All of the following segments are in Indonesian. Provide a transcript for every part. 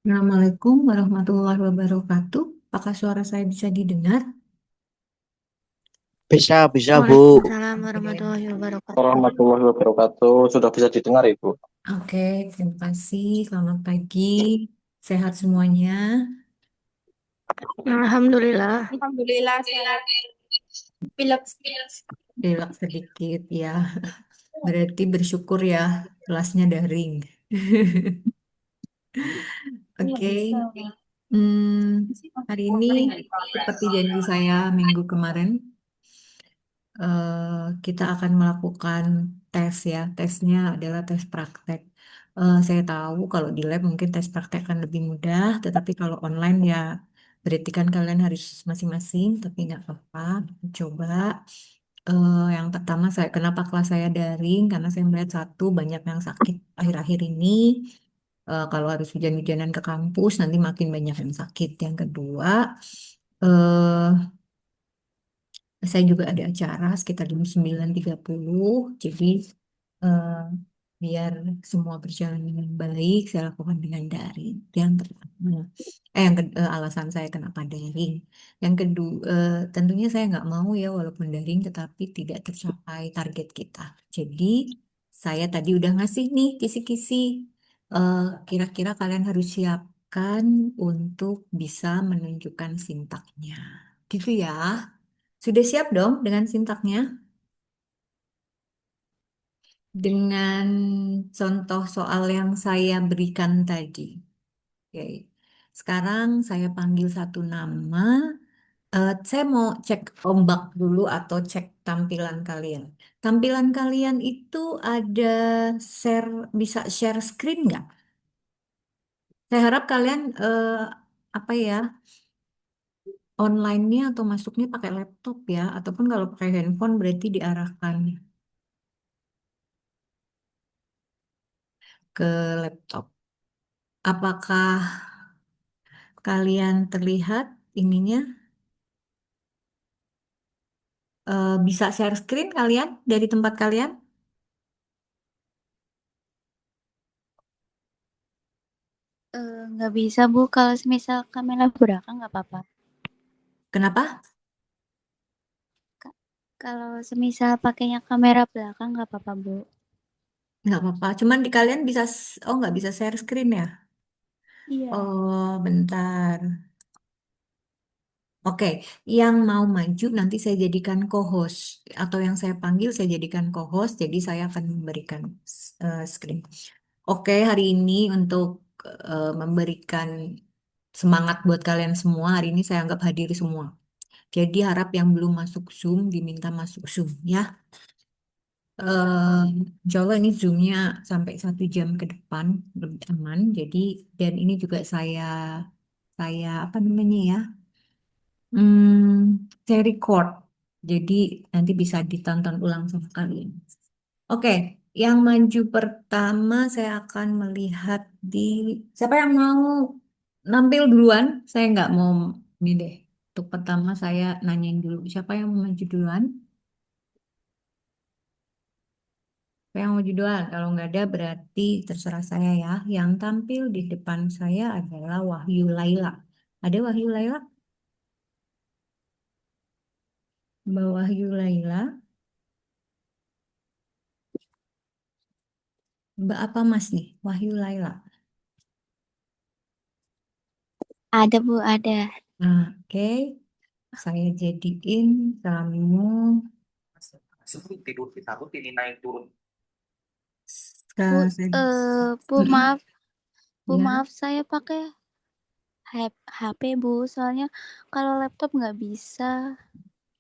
Assalamualaikum warahmatullahi wabarakatuh. Apakah suara saya bisa didengar? Bisa, bisa, Bu. Waalaikumsalam Oke, warahmatullahi wabarakatuh. Warahmatullahi wabarakatuh. Sudah bisa didengar, Ibu. Oke, terima kasih. Selamat pagi. Sehat semuanya. Alhamdulillah. Alhamdulillah sehat. Pilek. Relax sedikit ya. Berarti bersyukur ya, kelasnya daring. Oke. Hari ini seperti janji saya minggu kemarin, kita akan melakukan tes ya. Tesnya adalah tes praktek. Saya tahu kalau di lab mungkin tes praktek akan lebih mudah, tetapi kalau online ya berarti kan kalian harus masing-masing, tapi nggak apa-apa. Coba. Yang pertama kenapa kelas saya daring? Karena saya melihat satu banyak yang sakit akhir-akhir ini. Kalau harus hujan-hujanan ke kampus, nanti makin banyak yang sakit. Yang kedua, eh, saya juga ada acara sekitar jam 9.30. Jadi eh, biar semua berjalan dengan baik, saya lakukan dengan daring. Itu yang pertama. Alasan saya kenapa daring. Yang kedua, tentunya saya nggak mau ya walaupun daring, tetapi tidak tercapai target kita. Jadi saya tadi udah ngasih nih kisi-kisi. Eh, Kira-kira kalian harus siapkan untuk bisa menunjukkan sintaknya. Gitu ya. Sudah siap dong dengan sintaknya? Dengan contoh soal yang saya berikan tadi. Oke. Sekarang saya panggil satu nama. Saya mau cek ombak dulu atau cek tampilan kalian. Tampilan kalian itu ada share, bisa share screen nggak? Saya harap kalian apa ya, online-nya atau masuknya pakai laptop ya, ataupun kalau pakai handphone berarti diarahkan ke laptop. Apakah kalian terlihat ininya, bisa share screen kalian dari tempat kalian? Nggak bisa Bu, kalau semisal kamera belakang nggak apa-apa. Kenapa? Ka- Kalau semisal pakainya kamera belakang nggak apa-apa Bu. Nggak apa-apa. Cuman di kalian bisa, oh nggak bisa share screen ya? Iya. Oh, bentar. Oke, yang mau maju nanti saya jadikan co-host atau yang saya panggil saya jadikan co-host. Jadi saya akan memberikan screen. Oke, hari ini untuk memberikan semangat buat kalian semua. Hari ini saya anggap hadir semua. Jadi harap yang belum masuk Zoom diminta masuk Zoom ya. Eh, Insya Allah ini Zoom-nya sampai 1 jam ke depan lebih aman. Jadi dan ini juga saya apa namanya ya? Saya record. Jadi nanti bisa ditonton ulang sama kalian. Oke, yang maju pertama saya akan melihat di siapa yang mau nampil duluan. Saya nggak mau ini deh. Untuk pertama saya nanyain dulu siapa yang mau maju duluan. Siapa yang mau maju duluan? Kalau nggak ada berarti terserah saya ya. Yang tampil di depan saya adalah Wahyu Laila. Ada Wahyu Laila? Mbak Wahyu Laila. Mbak apa Mas nih? Wahyu Laila. Ada Bu, ada. Nah, oke. Saya jadiin kamu Tidur kita ini naik turun. Bu, saya, Bu Mm-mm. maaf, Bu Ya, maaf saya pakai HP Bu, soalnya kalau laptop nggak bisa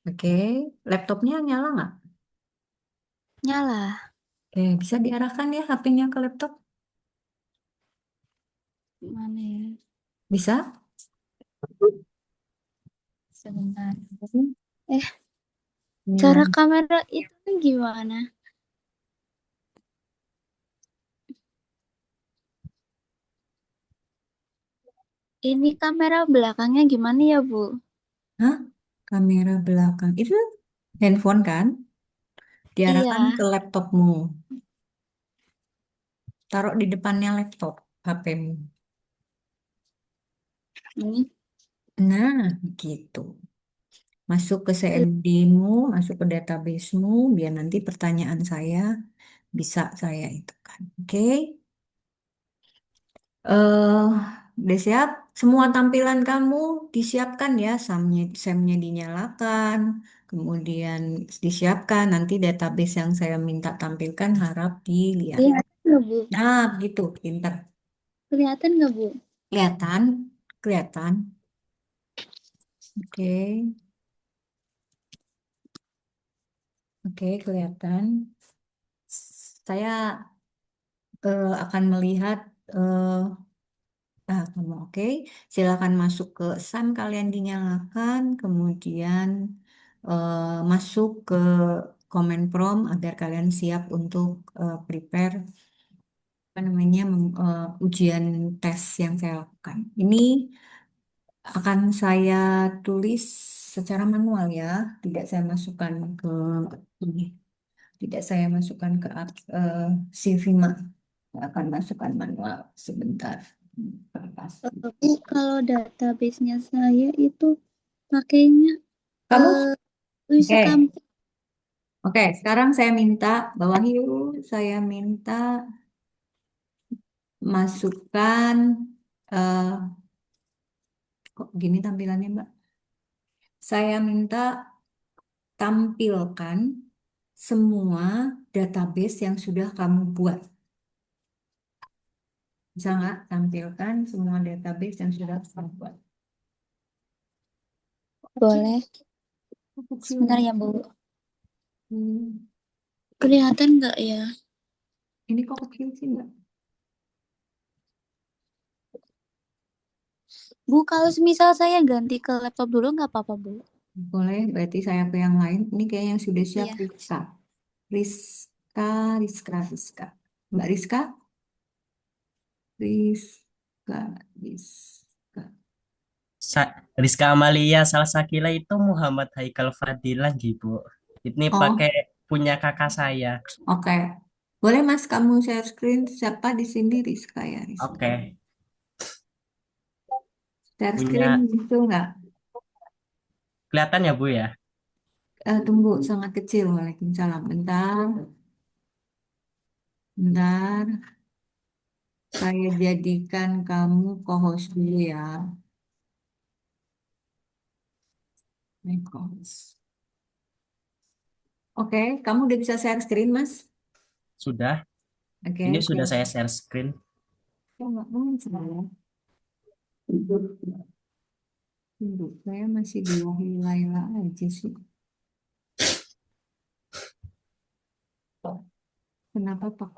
oke. Laptopnya nyala nggak? nyala. Oke, bisa diarahkan ya HP-nya ke laptop? Mana ya? Bisa? Sebentar. Hmm. Eh, cara Ya. kamera itu gimana? Ini kamera belakangnya gimana ya Bu? Hah? Kamera belakang. Itu handphone kan? Diarahkan Iya. ke laptopmu. Taruh di depannya laptop HP-mu. Ini Nah, gitu. Masuk ke CMD-mu, masuk ke database-mu, biar nanti pertanyaan saya bisa saya itu kan. Oke? eh Udah siap? Semua tampilan kamu disiapkan ya, SAM-nya dinyalakan, kemudian disiapkan nanti database yang saya minta tampilkan harap dilihat. kelihatan nggak Bu? Nah, begitu, pinter. Kelihatan nggak Bu? Kelihatan? Kelihatan. Oke, oke, kelihatan. Saya akan melihat kamu oke. Silakan masuk ke SAM kalian dinyalakan, kemudian masuk ke command prompt agar kalian siap untuk prepare apa namanya ujian tes yang saya lakukan. Ini akan saya tulis secara manual ya, tidak saya masukkan ke ini, tidak saya masukkan ke CV akan masukkan manual sebentar. Kertas. Bu, kalau database-nya saya itu pakainya Kamu Wisa oke. Kampus. Oke, sekarang saya minta bawahi dulu, saya minta masukkan eh kok gini tampilannya, Mbak? Saya minta tampilkan semua database yang sudah kamu buat. Bisa nggak tampilkan semua database yang sudah kamu buat? Kecil, Boleh. kecil. Sebentar ya Bu. Hmm, Kelihatan nggak ya? ini kok kecil sih, Mbak? Bu, kalau semisal saya ganti ke laptop dulu nggak apa-apa Bu? Boleh, berarti saya ke yang lain. Ini kayak yang sudah siap Iya. Rizka. Rizka, Rizka, Rizka. Mbak Rizka? Rizka, Rizka. Rizka Amalia Salsakila itu Muhammad Haikal Fadilah gitu. Ini pakai Oh, punya kakak saya. oke. Boleh Mas kamu share screen siapa di sini Rizka ya Rizka. Oke, Share screen punya itu nggak? kelihatan ya Bu ya? Tunggu sangat kecil. Waalaikumsalam. Bentar, bentar. Saya jadikan kamu co-host dulu ya. Ini co-host. Oke, kamu udah bisa share screen Mas? Sudah. Oke, Ini sudah siap. saya share screen. Ya, nggak mungkin saya. Tunggu, saya masih di Wahyu Laila aja sih. Kenapa Pak?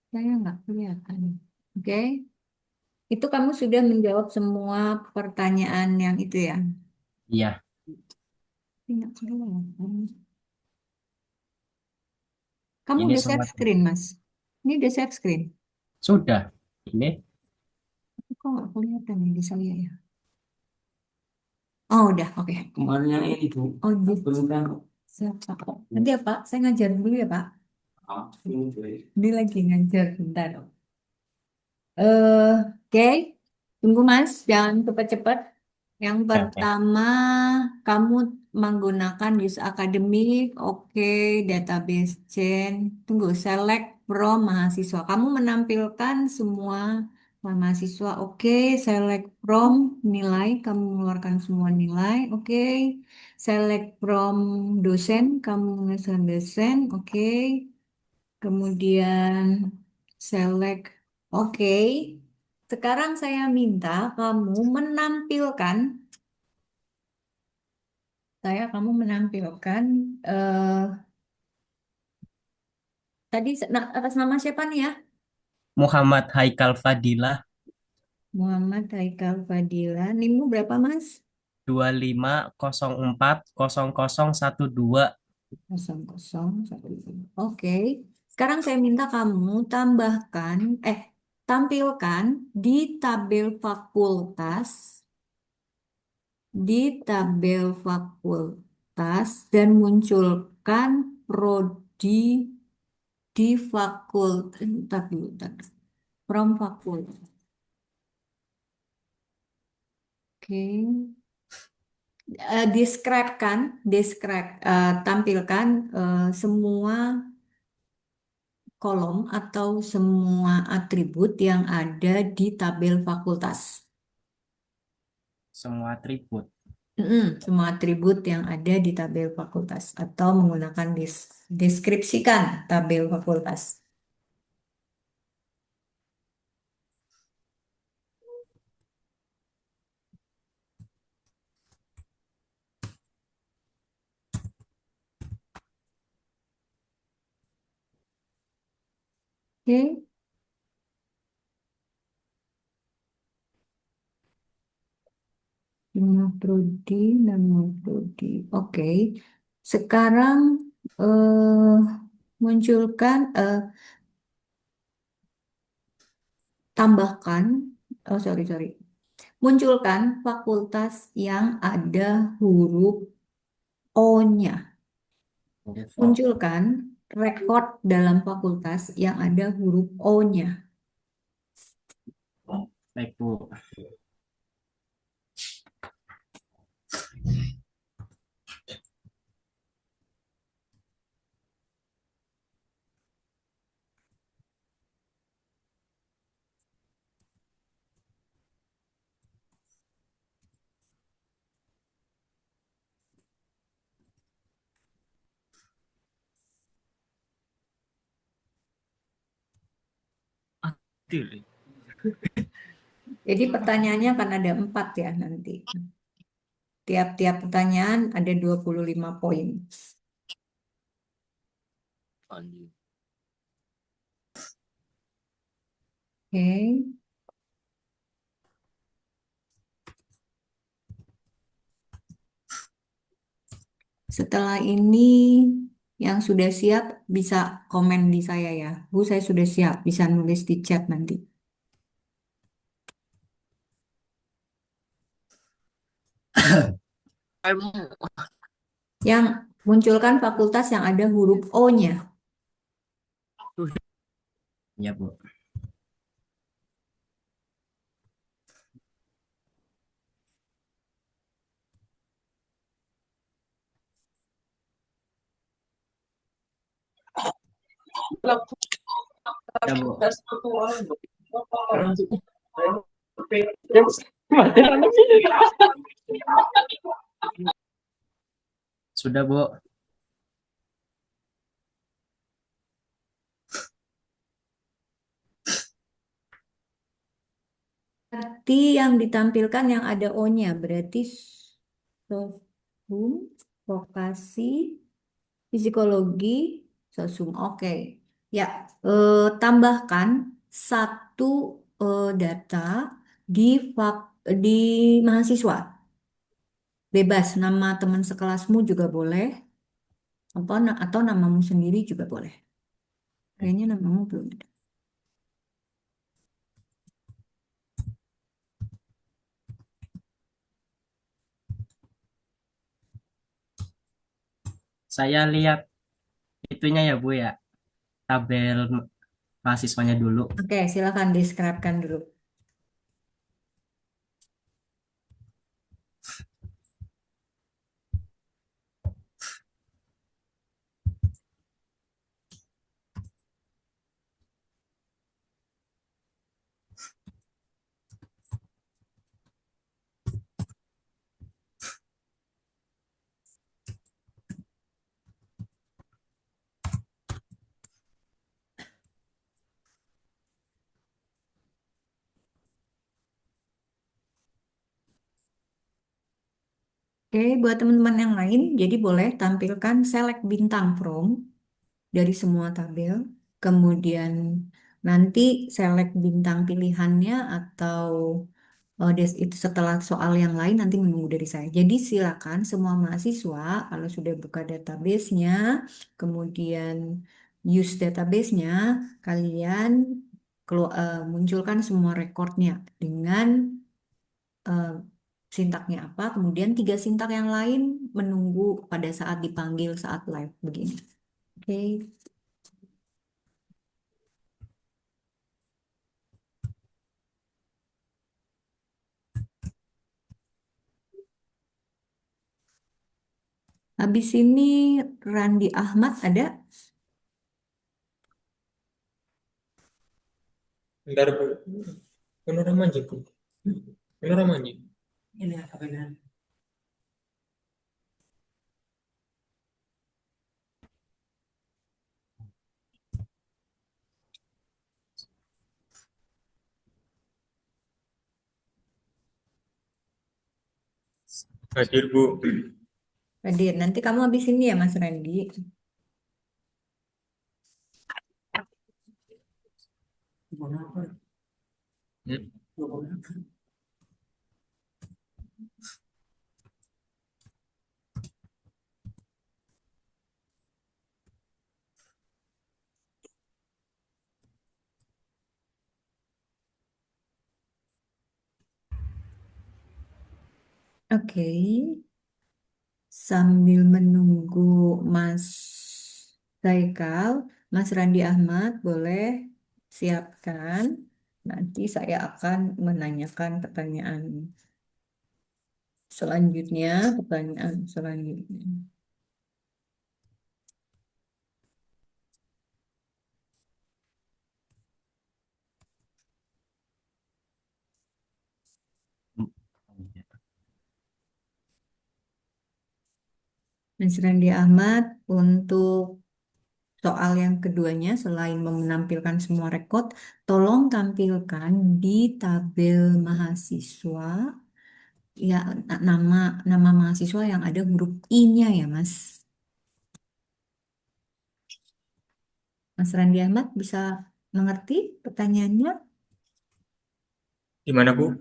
Saya nggak kelihatan. Oke, itu kamu sudah menjawab semua pertanyaan yang itu ya? Iya, Tapi nggak kelihatan. Kamu ini udah share semua screen, Mas? Ini udah share screen. sudah. Ini Tapi kok nggak kelihatan ya di saya ya? Oh, udah, oke. Kemarin yang ini Bu, Oh, gitu. beneran Siap, Pak. Nanti ya, Pak. Saya ngajar dulu ya, Pak. Ini lagi ngajar, bentar. Oke. Tunggu, Mas. Jangan cepat-cepat. Yang oke. pertama, kamu menggunakan use akademik, oke, database chain. Tunggu, select from mahasiswa. Kamu menampilkan semua mahasiswa, oke, select from nilai, kamu mengeluarkan semua nilai, oke. Select from dosen, kamu mengeluarkan dosen, oke. Kemudian select, oke. Sekarang saya minta kamu menampilkan kamu menampilkan eh tadi atas nama siapa nih ya? Muhammad Haikal Fadilah Muhammad Haikal Fadila. NIMmu berapa, Mas? 25040012. 001. Oke. Sekarang saya minta kamu tambahkan tampilkan di tabel fakultas dan munculkan prodi di fakultas. Bentar dulu, bentar. from faculty. Oke. Tampilkan semua kolom atau semua atribut yang ada di tabel fakultas. Semua atribut. Semua atribut yang ada di tabel fakultas atau menggunakan deskripsikan tabel fakultas. Oke. Nama prodi, nama prodi. Oke. Sekarang munculkan, tambahkan, sorry. Munculkan fakultas yang ada huruf O-nya. Munculkan rekod dalam fakultas yang ada huruf O-nya. Baik, Bu. Jadi pertanyaannya akan ada 4 ya nanti. Tiap-tiap pertanyaan ada 25 poin. Oke. Setelah ini yang sudah siap bisa komen di saya ya. Bu, saya sudah siap, bisa nulis di chat nanti. Yang munculkan fakultas yang ada huruf O-nya. Ya, Bu. Ya, Bu. Sudah, Bu. Berarti yang ditampilkan yang ada O-nya. Berarti sosum, vokasi, psikologi, sosum. Oke. Ya, tambahkan satu data di di mahasiswa. Bebas, nama teman sekelasmu juga boleh. Atau namamu sendiri juga boleh. Kayaknya namamu belum ada. Saya lihat itunya ya, Bu ya. Tabel mahasiswanya dulu. Oke, silakan deskripsikan dulu. Oke, buat teman-teman yang lain, jadi boleh tampilkan select bintang from dari semua tabel. Kemudian nanti select bintang pilihannya atau itu setelah soal yang lain nanti menunggu dari saya. Jadi silakan semua mahasiswa kalau sudah buka database-nya, kemudian use database-nya, kalian munculkan semua rekornya dengan eh, sintaknya apa, kemudian 3 sintak yang lain menunggu pada saat dipanggil saat live begini. Oke. Habis ini Randi Ahmad ada? Bentar, Bu. Panorama aja, Bu. Panorama aja. Ini apa benar? Hadir, Bu. Hadir. Nanti kamu habis ini ya Mas Randi. Hmm. Oke. Sambil menunggu Mas Zaikal, Mas Randi Ahmad boleh siapkan. Nanti saya akan menanyakan pertanyaan selanjutnya, pertanyaan selanjutnya. Mas Randi Ahmad, untuk soal yang keduanya, selain menampilkan semua rekod, tolong tampilkan di tabel mahasiswa ya nama nama mahasiswa yang ada huruf I-nya ya, Mas. Mas Randi Ahmad bisa mengerti pertanyaannya? Gimana, Bu?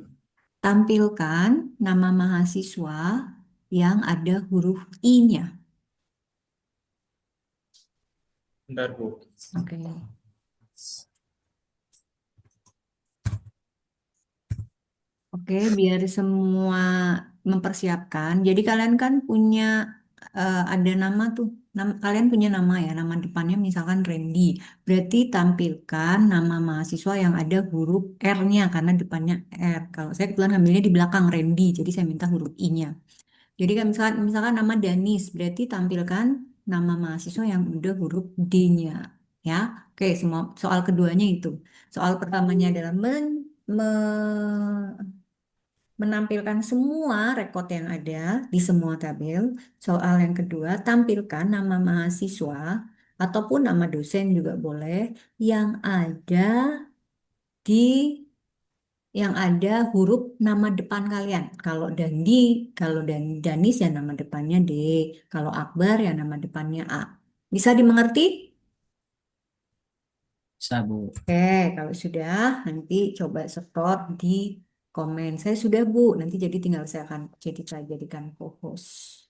Tampilkan nama mahasiswa yang ada huruf I-nya. Bentar, Bu. Oke. Oke, biar semua mempersiapkan. Jadi kalian kan punya ada nama tuh. Kalian punya nama ya, nama depannya misalkan Randy. Berarti tampilkan nama mahasiswa yang ada huruf R-nya karena depannya R. Kalau saya kebetulan ambilnya di belakang Randy, jadi saya minta huruf I-nya. Jadi kan misalkan nama Danis, berarti tampilkan nama mahasiswa yang udah huruf D-nya. Ya, oke. Semua soal keduanya itu. Soal pertamanya adalah menampilkan semua rekod yang ada di semua tabel. Soal yang kedua, tampilkan nama mahasiswa ataupun nama dosen juga boleh yang ada di huruf nama depan kalian. Kalau Danis ya nama depannya D, kalau Akbar ya nama depannya A. Bisa dimengerti? Bisa, Bu. Oke, kalau sudah nanti coba setor di komen. Saya sudah Bu, nanti jadi tinggal saya jadikan co-host.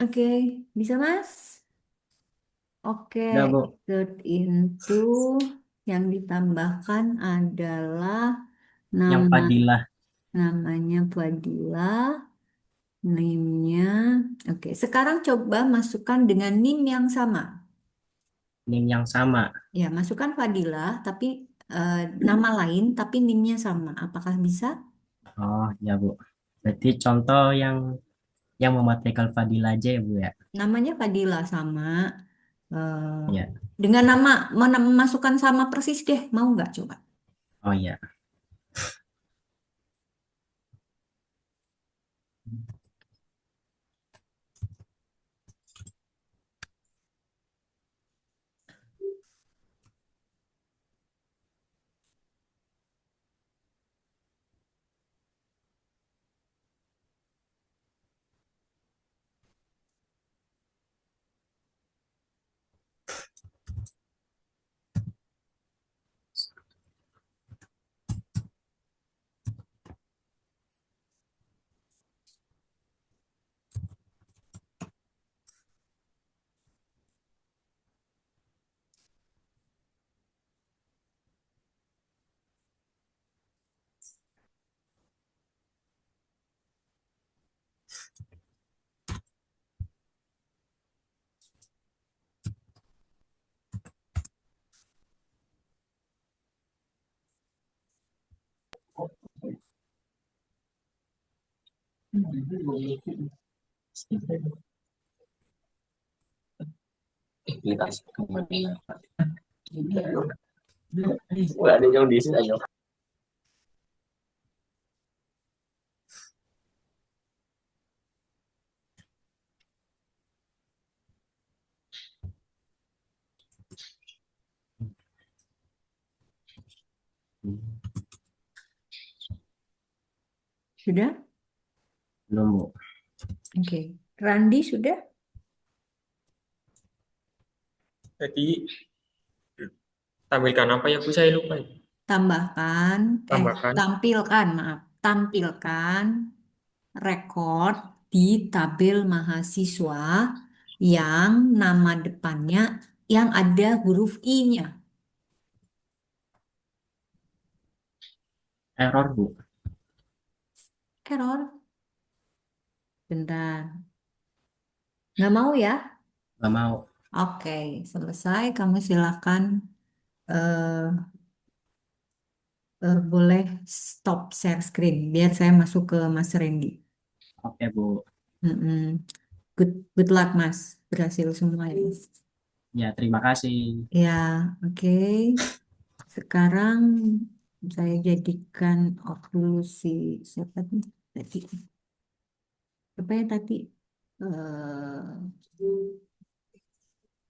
Oke, bisa Mas? Oke, Udah, Bu. insert into yang ditambahkan adalah Yang nama Fadilah. namanya Fadila, NIM-nya. Oke, sekarang coba masukkan dengan NIM yang sama. NIM yang sama. Ya, masukkan Fadila, tapi eh, nama lain, tapi NIM-nya sama. Apakah bisa? Oh, ya, Bu. Berarti contoh yang Muhammad Haikal Fadilah aja ya, Bu ya. Namanya Fadila sama. eh, Ya. dengan nama memasukkan sama persis deh, mau nggak coba? Oh, ya. Wala din yung disis ano. Sudah? Belum, Bu. Oke. Randi sudah? Jadi tampilkan apa ya Bu? Saya lupa. Tambahkan, Tambahkan. tampilkan, maaf. Tampilkan rekor di tabel mahasiswa yang nama depannya yang ada huruf I-nya. Error, Bu. Error. Bentar. Nggak mau ya? Nggak mau. Oke, selesai. Kamu silakan eh, boleh stop share screen biar saya masuk ke Mas Randy. Oke, Bu. Mm-mm. Good luck, Mas. Berhasil semua ya. Ya, terima kasih. Ya, oke. Sekarang saya jadikan off dulu si siapa nih tadi? Apa ya tadi?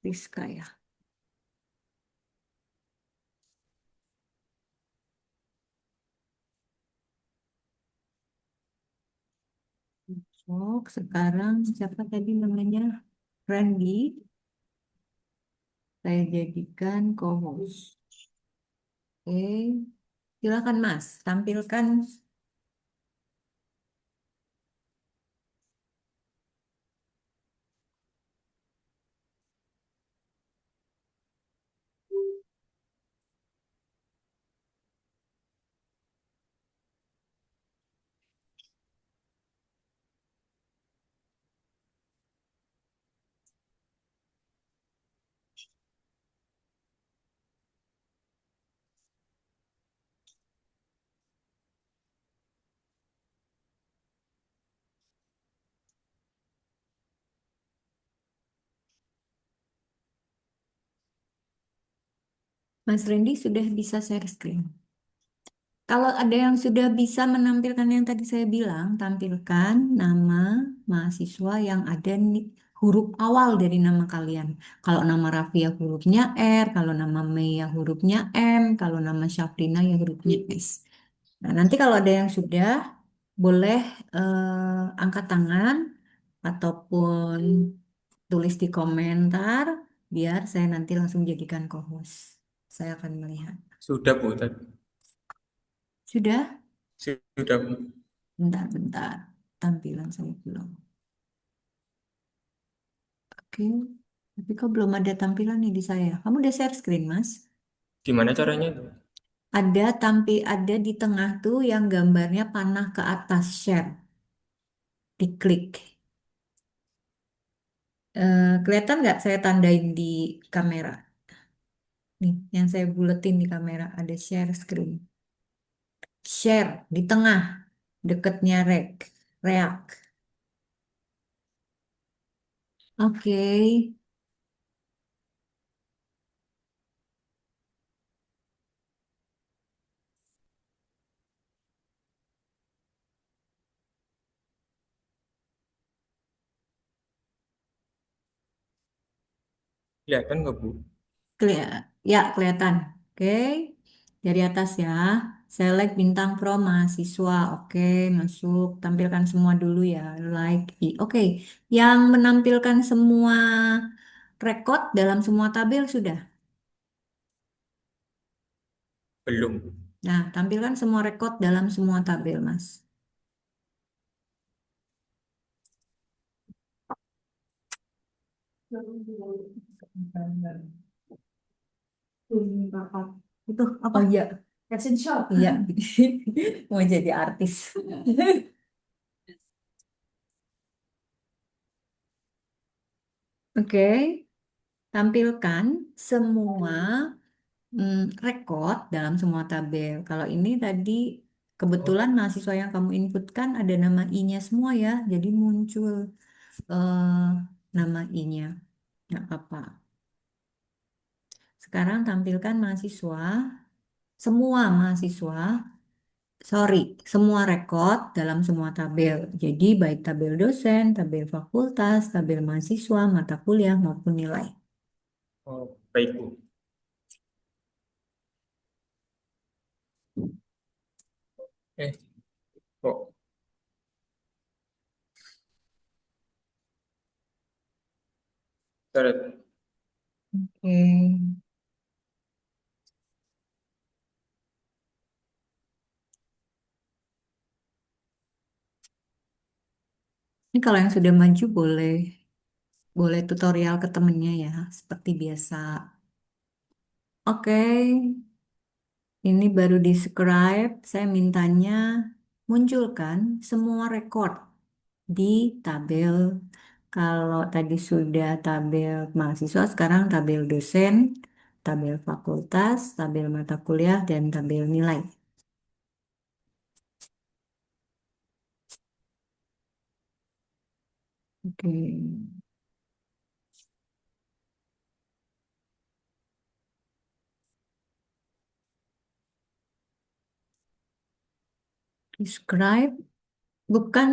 Rizka ya. Sekarang siapa tadi namanya? Randy. Saya jadikan co-host. Oke, silakan Mas, tampilkan. Mas Randy sudah bisa share screen. Kalau ada yang sudah bisa menampilkan yang tadi saya bilang, tampilkan nama mahasiswa yang ada huruf awal dari nama kalian. Kalau nama Rafia hurufnya R, kalau nama Mei hurufnya M, kalau nama Syafrina ya hurufnya S. Nah, nanti kalau ada yang sudah, boleh angkat tangan ataupun tulis di komentar, biar saya nanti langsung jadikan co-host. Saya akan melihat. Sudah Bu. Tadi. Sudah? Sudah Bu. Bentar-bentar. Tampilan saya belum. Oke. Tapi kok belum ada tampilan nih di saya? Kamu udah share screen, Mas? Gimana caranya itu? Ada di tengah tuh yang gambarnya panah ke atas share. Diklik. Kelihatan nggak saya tandain di kamera? Nih, yang saya buletin di kamera ada share screen. Share di tengah, deketnya reak. Oke. Kelihatan nggak Bu? Ya, kelihatan. Oke. Dari atas ya. Select bintang pro mahasiswa. Oke, masuk. Tampilkan semua dulu ya. Oke. Yang menampilkan semua rekod dalam semua tabel sudah. Belum. Nah, tampilkan semua rekod dalam semua tabel, Mas. Itu apa ya? Fashion shop. Iya. Mau jadi artis. Oke. Tampilkan semua rekod dalam semua tabel. Kalau ini tadi Kebetulan mahasiswa yang kamu inputkan ada nama I-nya semua ya, jadi muncul eh, nama I-nya. Nggak apa-apa. Sekarang tampilkan mahasiswa, semua mahasiswa, sorry, semua rekod dalam semua tabel. Jadi baik tabel dosen, tabel fakultas, tabel mahasiswa, mata kuliah maupun nilai. Oh, baik Bu. Eh, kok coret? Oke. Ini kalau yang sudah maju boleh boleh tutorial ke temennya ya, seperti biasa. Oke, ini baru di-scribe. Saya mintanya munculkan semua rekor di tabel. Kalau tadi sudah tabel mahasiswa, sekarang tabel dosen, tabel fakultas, tabel mata kuliah, dan tabel nilai. Oke. Describe bukan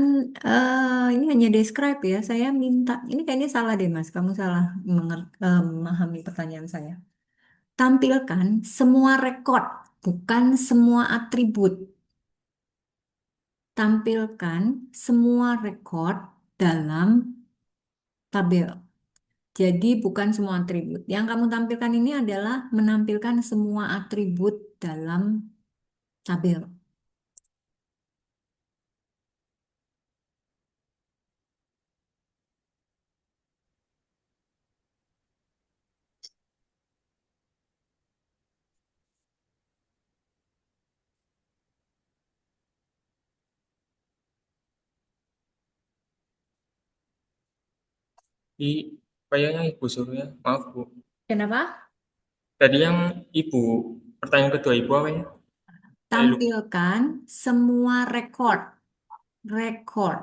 ini hanya describe ya. Saya minta ini kayaknya salah deh Mas. Kamu salah memahami pertanyaan saya. Tampilkan semua rekod, bukan semua atribut. Tampilkan semua rekod dalam tabel. Jadi bukan semua atribut. Yang kamu tampilkan ini adalah menampilkan semua atribut dalam tabel. Di kayaknya Ibu suruh ya. Maaf Bu. Kenapa? Tadi yang Ibu, pertanyaan kedua Ibu apa ya? Saya lupa. Tampilkan semua rekod. Rekod.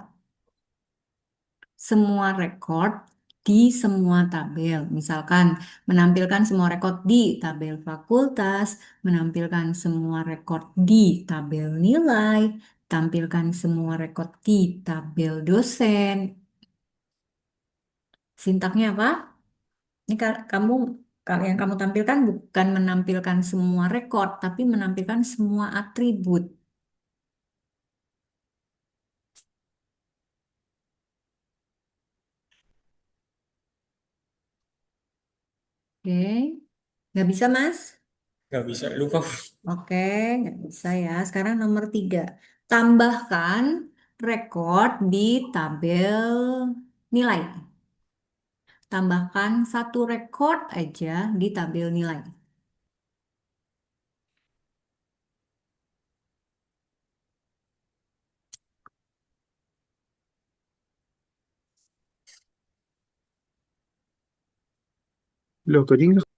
Semua rekod di semua tabel. Misalkan menampilkan semua rekod di tabel fakultas, menampilkan semua rekod di tabel nilai, tampilkan semua rekod di tabel dosen. Sintaknya apa? Ini yang kamu tampilkan bukan menampilkan semua rekod, tapi menampilkan semua atribut. Oke, nggak bisa, Mas? Nggak bisa, lupa. Oke, nggak bisa ya. Sekarang nomor 3. Tambahkan rekod di tabel nilai. Tambahkan satu rekod aja di tabel nilai. Loh, tadi nggak.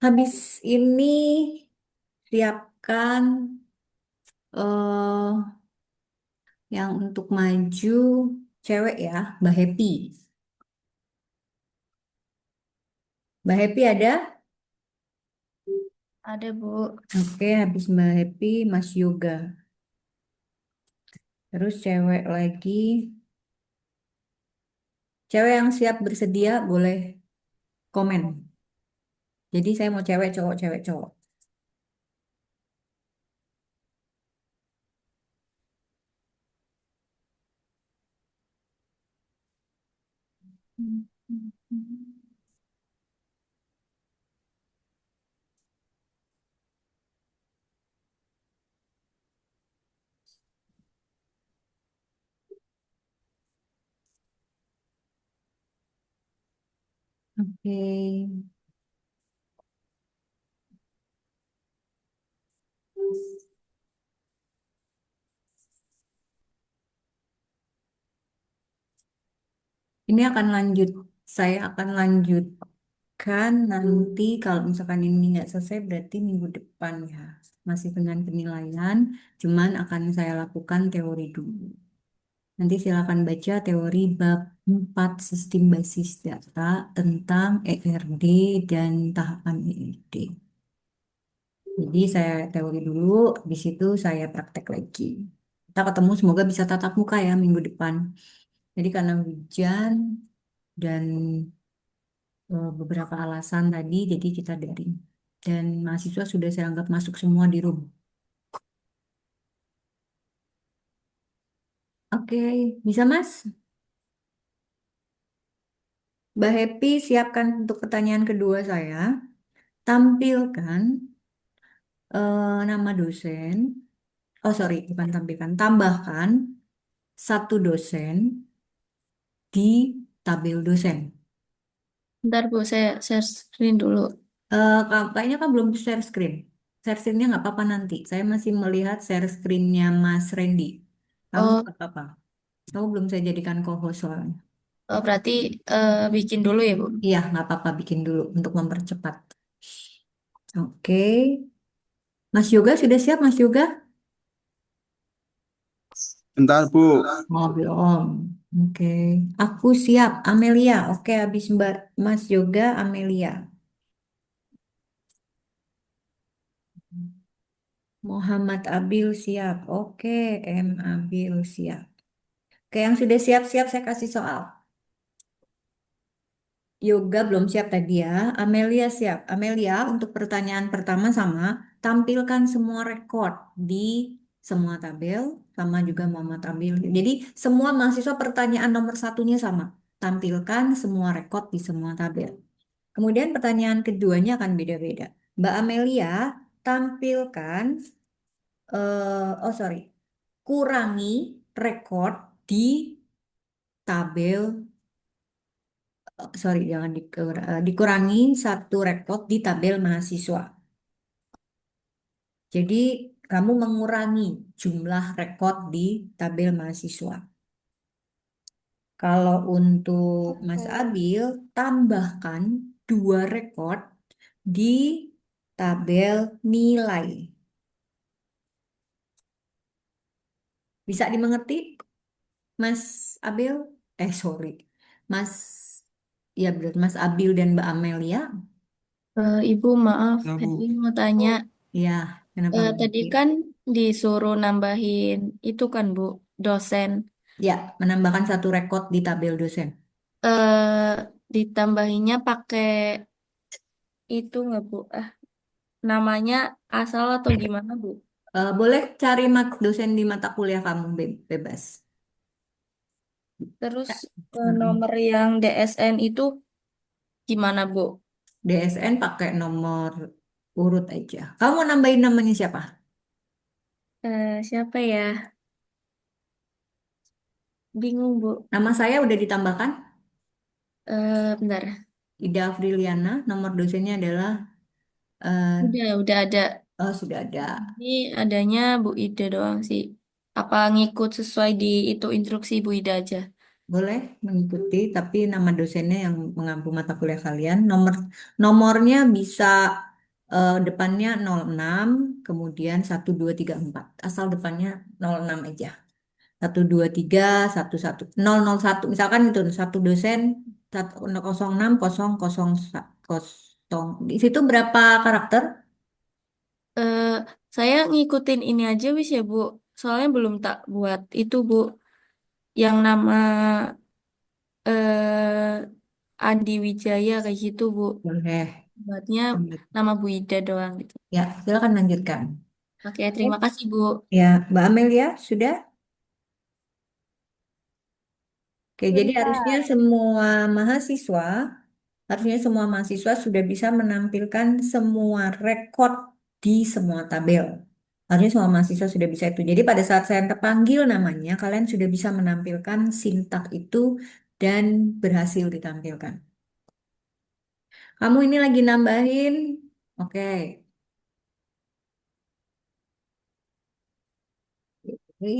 Habis ini siapkan eh yang untuk maju cewek ya, Mbak Happy. Mbak Happy ada? Ada, Bu. Oke, habis Mbak Happy, Mas Yoga. Terus cewek lagi. Cewek yang siap bersedia boleh komen. Jadi saya mau cewek cowok cewek cowok. Oke. Ini akan lanjut. Saya akan lanjut kan nanti kalau misalkan ini nggak selesai berarti minggu depan ya. Masih dengan penilaian, cuman akan saya lakukan teori dulu. Nanti silakan baca teori bab 4 sistem basis data tentang ERD dan tahapan ERD. Jadi saya teori dulu, habis itu saya praktek lagi. Kita ketemu semoga bisa tatap muka ya minggu depan. Jadi karena hujan dan beberapa alasan tadi, jadi kita daring. Dan mahasiswa sudah saya anggap masuk semua di room. Oke, bisa Mas? Mbak Happy siapkan untuk pertanyaan kedua saya. Tampilkan nama dosen. Oh sorry, bukan tampilkan. Tambahkan satu dosen di tabel dosen. Bentar Bu, saya share screen dulu. Kayaknya kan belum share screen. Share screennya nggak apa-apa nanti. Saya masih melihat share screennya Mas Randy. Kamu Oh, nggak apa-apa. Kamu belum saya jadikan co-host soalnya. berarti bikin dulu ya Bu. Iya, nggak apa-apa bikin dulu untuk mempercepat. Oke. Mas Yoga sudah siap, Mas Yoga? Bentar, Bu. Oh, belum. Oke. Aku siap. Amelia. Oke, habis Mbak Mas Yoga, Amelia. Muhammad Abil siap. Oke, M Abil siap. Oke, yang sudah siap-siap saya kasih soal. Yoga belum siap tadi ya. Amelia siap. Amelia untuk pertanyaan pertama sama, tampilkan semua rekor di semua tabel, sama juga Muhammad Abil. Jadi semua mahasiswa pertanyaan nomor satunya sama. Tampilkan semua rekor di semua tabel. Kemudian pertanyaan keduanya akan beda-beda. Mbak Amelia, tampilkan, oh sorry, kurangi rekor di tabel, sorry jangan dikurangi satu rekor di tabel mahasiswa. Jadi kamu mengurangi jumlah rekor di tabel mahasiswa. Kalau untuk Mas Oke. Abil, tambahkan dua rekor di tabel nilai. Bisa dimengerti, Mas Abil? Sorry. Mas, ya benar, Mas Abil dan Mbak Amelia. Ibu maaf, Ya, Happy Bu. mau tanya. Ya, kenapa Mbak Tadi Happy? kan disuruh nambahin itu kan Bu, dosen. Ya, menambahkan satu rekor di tabel dosen. eh Ditambahinnya pakai itu nggak Bu? Namanya asal atau gimana Bu? Boleh cari dosen di mata kuliah kamu bebas. Terus Mm-mm. nomor yang DSN itu gimana Bu? DSN pakai nomor urut aja. Kamu mau nambahin namanya siapa? Siapa ya? Bingung Bu. Nama saya udah ditambahkan. Bentar. Ida Afriliana. Nomor dosennya adalah eh, Udah ada. oh, sudah ada. Ini adanya Bu Ida doang sih. Apa ngikut sesuai di itu instruksi Bu Ida aja? Boleh mengikuti, tapi nama dosennya yang mengampu mata kuliah kalian. Nomornya bisa depannya 06, kemudian 1234. Asal depannya 06 aja. 123 11 001. Misalkan itu satu dosen 06 000. Di situ berapa karakter? Eh, saya ngikutin ini aja wis ya Bu. Soalnya belum tak buat itu Bu. Yang nama eh Andi Wijaya kayak gitu Bu. Boleh. Buatnya nama Bu Ida doang gitu. Ya, silakan lanjutkan. Oke, terima kasih Bu. Ya, Mbak Amelia, sudah? Oke, jadi Sudah. harusnya semua mahasiswa sudah bisa menampilkan semua rekor di semua tabel. Harusnya semua mahasiswa sudah bisa itu. Jadi pada saat saya terpanggil namanya, kalian sudah bisa menampilkan sintak itu dan berhasil ditampilkan. Kamu ini lagi nambahin, oke. Oke.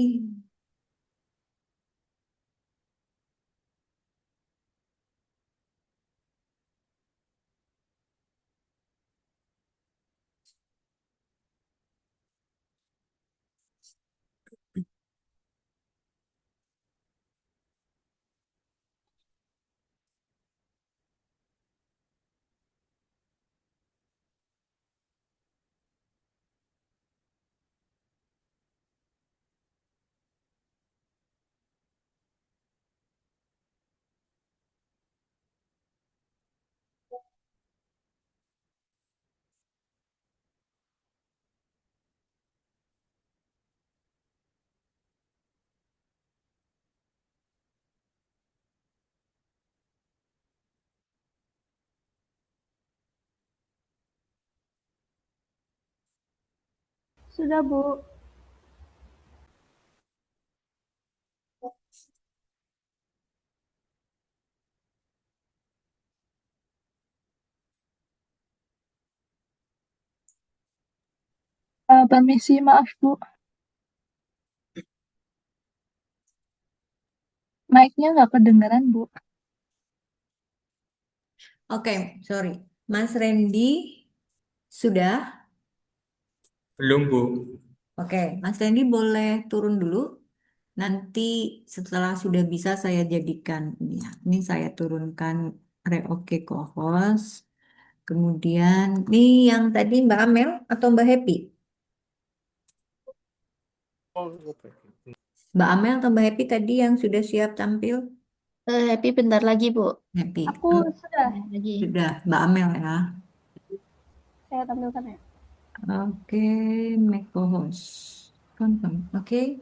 Sudah, Bu. Permisi, maaf Bu. Mic-nya nggak kedengeran, Bu. Oke, sorry. Mas Randy sudah? Belum, Bu. Oke, Mas Randy boleh turun dulu. Nanti setelah sudah bisa saya jadikan ini ya. Ini saya turunkan Reoke co-host. Kemudian ini yang tadi Mbak Amel atau Mbak Happy? Mbak Amel atau Mbak Happy tadi yang sudah siap tampil? Happy bentar lagi, Bu. Happy. Aku sudah. Bentar lagi. Sudah, Mbak Amel ya. Saya tampilkan ya. Oke, make co-host. Confirm. Oke.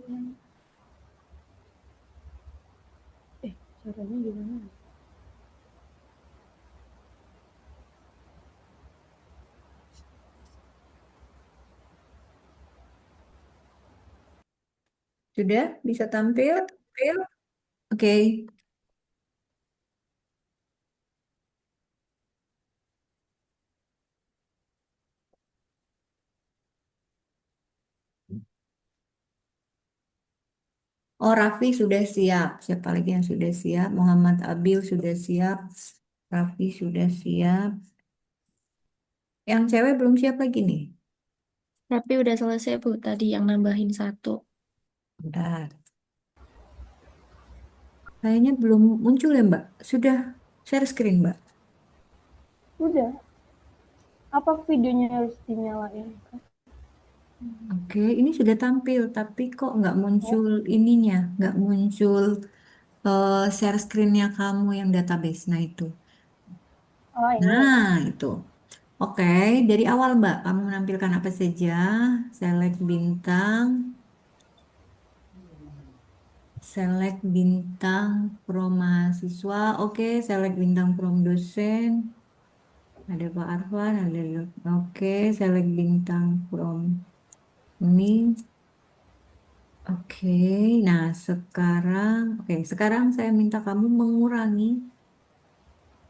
Caranya gimana? Sudah bisa tampil? Oke. Oh, Raffi sudah siap. Siapa lagi yang sudah siap? Muhammad Abil sudah siap. Raffi sudah siap. Yang cewek belum siap lagi nih. Tapi udah selesai, Bu. Tadi yang nambahin satu. Bentar. Kayaknya belum muncul ya, Mbak. Sudah share screen, Mbak. Sudah. Apa videonya harus dinyalain? Oke, ini sudah tampil, tapi kok nggak muncul ininya, nggak muncul share screen-nya kamu yang database. Nah, itu. Oh, ini. Nah, itu. Oke, dari awal Mbak, kamu menampilkan apa saja? Select bintang, select bintang from mahasiswa. Oke, select bintang from dosen. Ada Pak Arfan, ada. Oke, select bintang from ini. Oke, nah sekarang saya minta kamu mengurangi.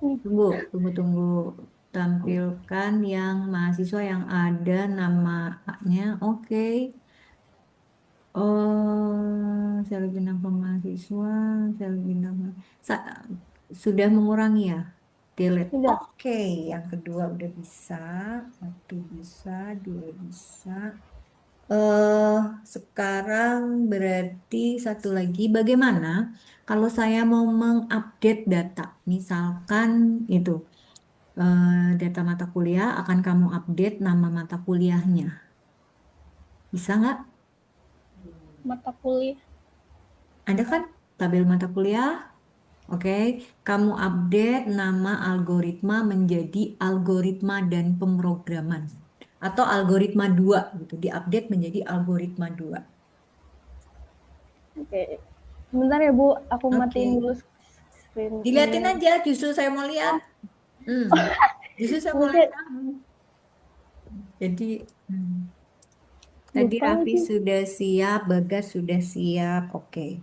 Tunggu, tunggu. Tampilkan yang mahasiswa yang ada namanya. Oke. Oh, seleb bintang mahasiswa, seleb bintang sudah mengurangi ya? Delete. Sudah. Oke, yang kedua udah bisa, satu bisa, dua bisa. Sekarang berarti satu lagi, bagaimana kalau saya mau mengupdate data, misalkan itu data mata kuliah akan kamu update nama mata kuliahnya, bisa nggak? Mata kuliah. Ada kan tabel mata kuliah? Oke, kamu update nama algoritma menjadi algoritma dan pemrograman atau algoritma 2 gitu, diupdate menjadi algoritma 2. Oke. Sebentar ya, Bu. Aku Oke. matiin dulu screen Dilihatin ini. aja, justru saya mau lihat. Justru saya mau Mungkin lihat kamu. Jadi tadi lupa Raffi lagi. sudah siap, Bagas sudah siap. Oke.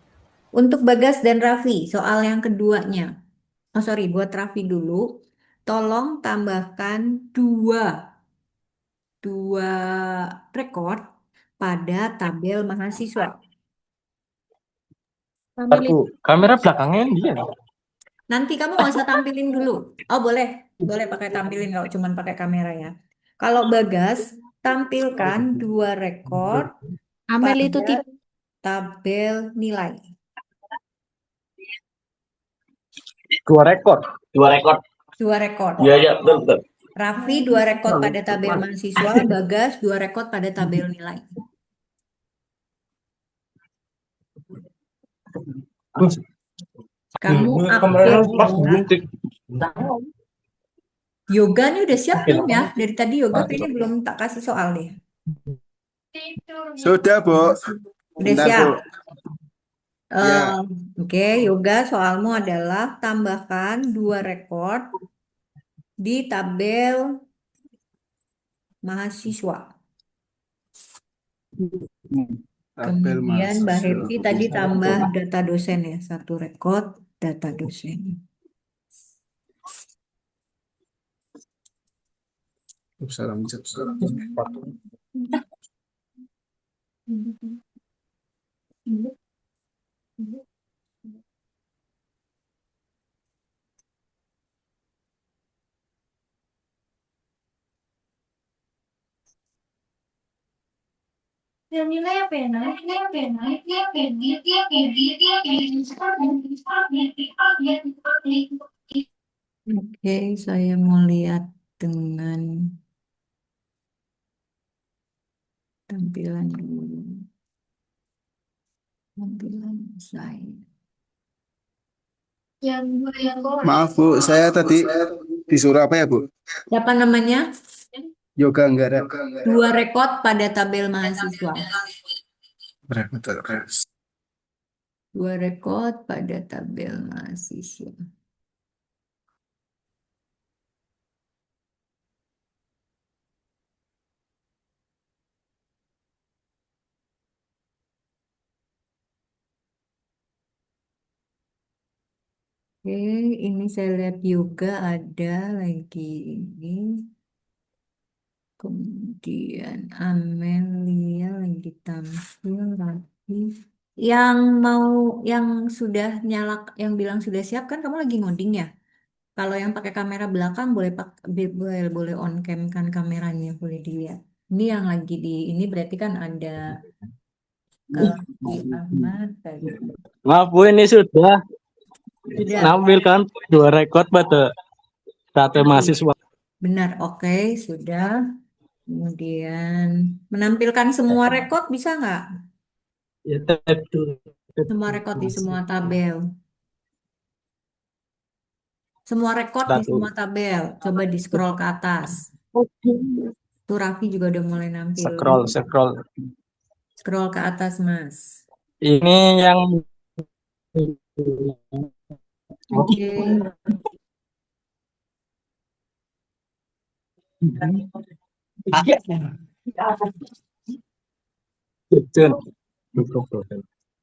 Untuk Bagas dan Raffi, soal yang keduanya. Oh sorry, buat Raffi dulu. Tolong tambahkan dua dua rekor pada tabel mahasiswa. Tampil Aku kamera belakangnya dia. Nanti kamu nggak usah tampilin dulu. Oh boleh, boleh pakai tampilin kalau cuma pakai kamera ya. Kalau Bagas, tampilkan dua rekor Amel itu pada tabel nilai. Dua rekor. Dua rekor. Iya, betul, betul. Raffi dua rekor pada tabel mahasiswa, Bagas dua rekor pada tabel nilai. Kamu update ya. Yoga nih udah siap belum ya? Dari tadi Yoga kayaknya belum tak kasih soal deh. Sudah, Bu. Udah Bentar, siap. Bu. Ya. Oke, Yoga soalmu adalah tambahkan dua rekor di tabel mahasiswa. Tabel Kemudian Mbak mahasiswa. Happy tadi tambah data dosen ya, satu rekod data dosen. Salam. Oke, saya mau lihat dengan tampilan dulu. Tampilan saya. Maaf Bu, saya tadi disuruh apa ya Bu? Siapa namanya? Yoga Anggara. 2 rekod pada tabel mahasiswa. Berapa? 2 rekod pada tabel mahasiswa. Oke, ini saya lihat juga ada lagi ini. Kemudian Amelia lagi tampil lagi. Yang mau, yang sudah nyala, yang bilang sudah siap kan kamu lagi ngoding ya? Kalau yang pakai kamera belakang boleh on cam kan kameranya boleh dilihat. Ini yang lagi di ini berarti kan ada si Ahmad tadi. Maaf Bu, ini sudah Sudah menampilkan 2 rekod pada data mahasiswa. benar, oke, sudah. Kemudian menampilkan semua rekod bisa nggak? Ya, itu. Semua rekod di semua tabel. Semua rekod di semua tabel. Coba di scroll ke atas. Tuh Raffi juga udah mulai nampil. Scroll. Scroll ke atas, Mas. Ini yang Oke.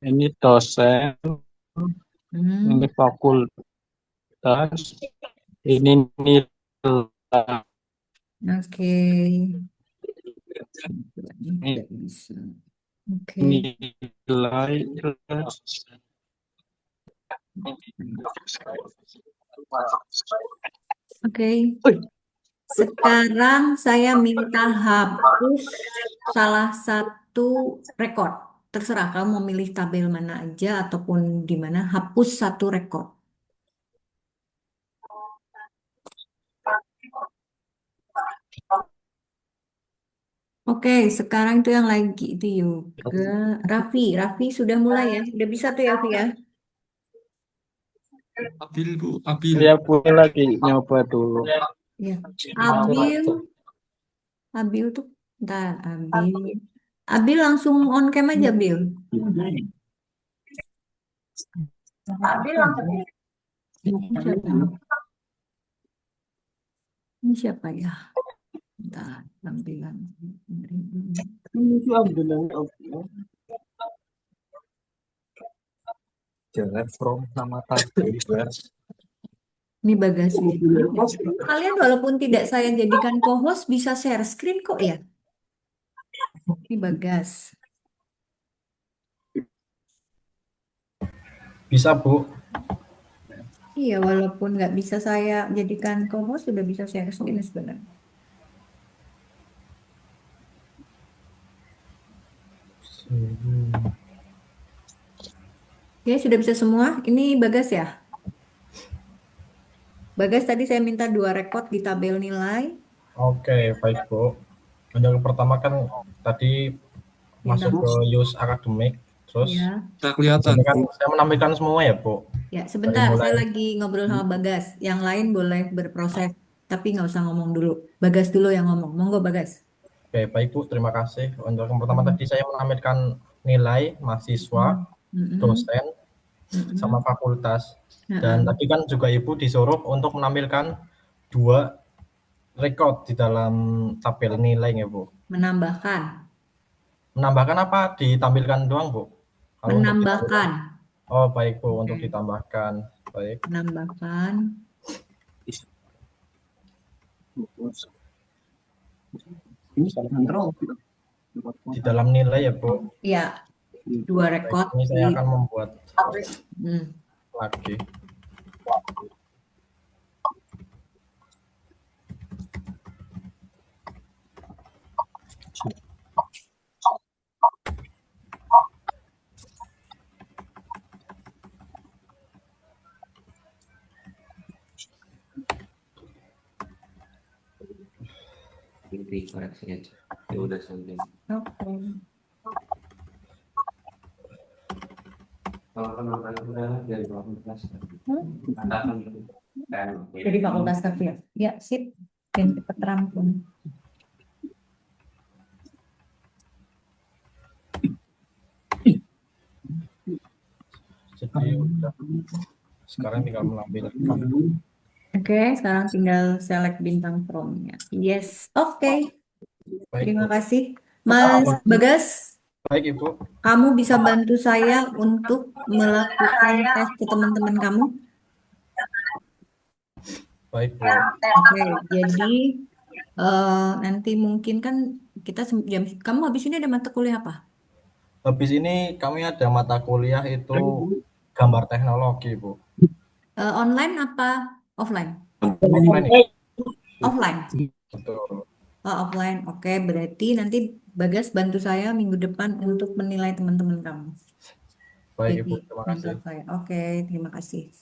ini dosen, Hmm, ini fakultas, ini nilai. oke. Tidak bisa. Oke. Nilai. Oke. Sekarang saya minta hapus salah satu rekod. Terserah kamu mau milih tabel mana aja ataupun di mana, hapus satu rekod. Oke, sekarang itu yang lagi itu juga Raffi sudah mulai ya, udah bisa tuh ya, Raffi ya. Abil Bu, Abil. Ya Bu, lagi nyoba dulu. Ya, Abil tuh, ntar Abil langsung on cam aja, Bil. Ini siapa ya? Ntar tampilan. Jangan from nama tadi. Ini Bagas ya. Kalian walaupun tidak saya jadikan co-host bisa share screen kok ya. Ini Bagas. Bisa Bu. Iya, walaupun nggak bisa saya jadikan co-host, sudah bisa share screen sebenarnya. Oke, sudah bisa semua. Ini Bagas ya? Bagas tadi saya minta 2 rekod di tabel nilai. Oke, baik Bu. Yang pertama kan tadi masuk ke use akademik, terus Ya. Tak kelihatan. ini kan saya menampilkan semua ya Bu. Ya, sebentar. Dari Saya mulai- lagi ngobrol sama Bagas. Yang lain boleh berproses, tapi nggak usah ngomong dulu. Bagas dulu yang ngomong. Monggo, Bagas. Oke, baik Bu, terima kasih. Untuk yang pertama tadi saya menampilkan nilai mahasiswa, dosen, sama fakultas. Dan tadi kan juga Ibu disuruh untuk menampilkan 2 rekod di dalam tabel nilai ya Bu. Menambahkan. Menambahkan apa ditampilkan doang, Bu? Kalau untuk ditampilkan. Menambahkan. Oh, baik, Bu, untuk Oke. ditambahkan. Baik. Menambahkan. Di dalam nilai ya, Bu. Ya, 2 Baik, record ini saya di akan membuat lagi. Koreksi aja. Ya udah sampai. Oke. Kalau penonton udah dari fakultas. Jadi fakultas kerja. Ya, sip. Dan cepat rampung. Jadi udah. Sekarang tinggal menampilkan. Oke, sekarang tinggal select bintang from-nya. Yes, oke. Terima kasih. Mas Bagas, Baik, Ibu. kamu bisa bantu saya untuk melakukan tes ke teman-teman kamu? Baik, Bu. Oke, jadi nanti mungkin kan kita jam, kamu habis ini ada mata kuliah apa? Habis ini kami ada mata kuliah itu gambar teknologi, Bu. Online apa offline? Offline. Offline. Betul. Oh, offline. Oke, berarti nanti Bagas bantu saya minggu depan untuk menilai teman-teman kamu. Baik, Jadi, Ibu. Terima kasih. Oke, terima kasih.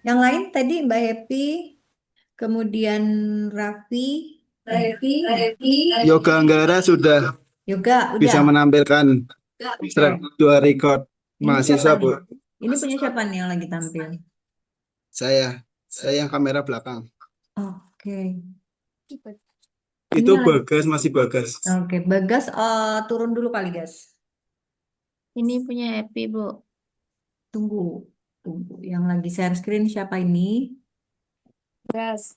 Yang lain tadi Mbak Happy, kemudian Raffi, Yoga Anggara sudah Yoga bisa udah. menampilkan 2 record Ini mahasiswa, siapa Bu. nih? Ini punya siapa nih yang lagi tampil? Saya yang kamera belakang. Oke. Itu Ini Bagas, masih Bagas. Oke, Bagas turun dulu kali, Gas. Ini punya Happy, Bu. Tunggu. Yang lagi share screen siapa ini? Bagas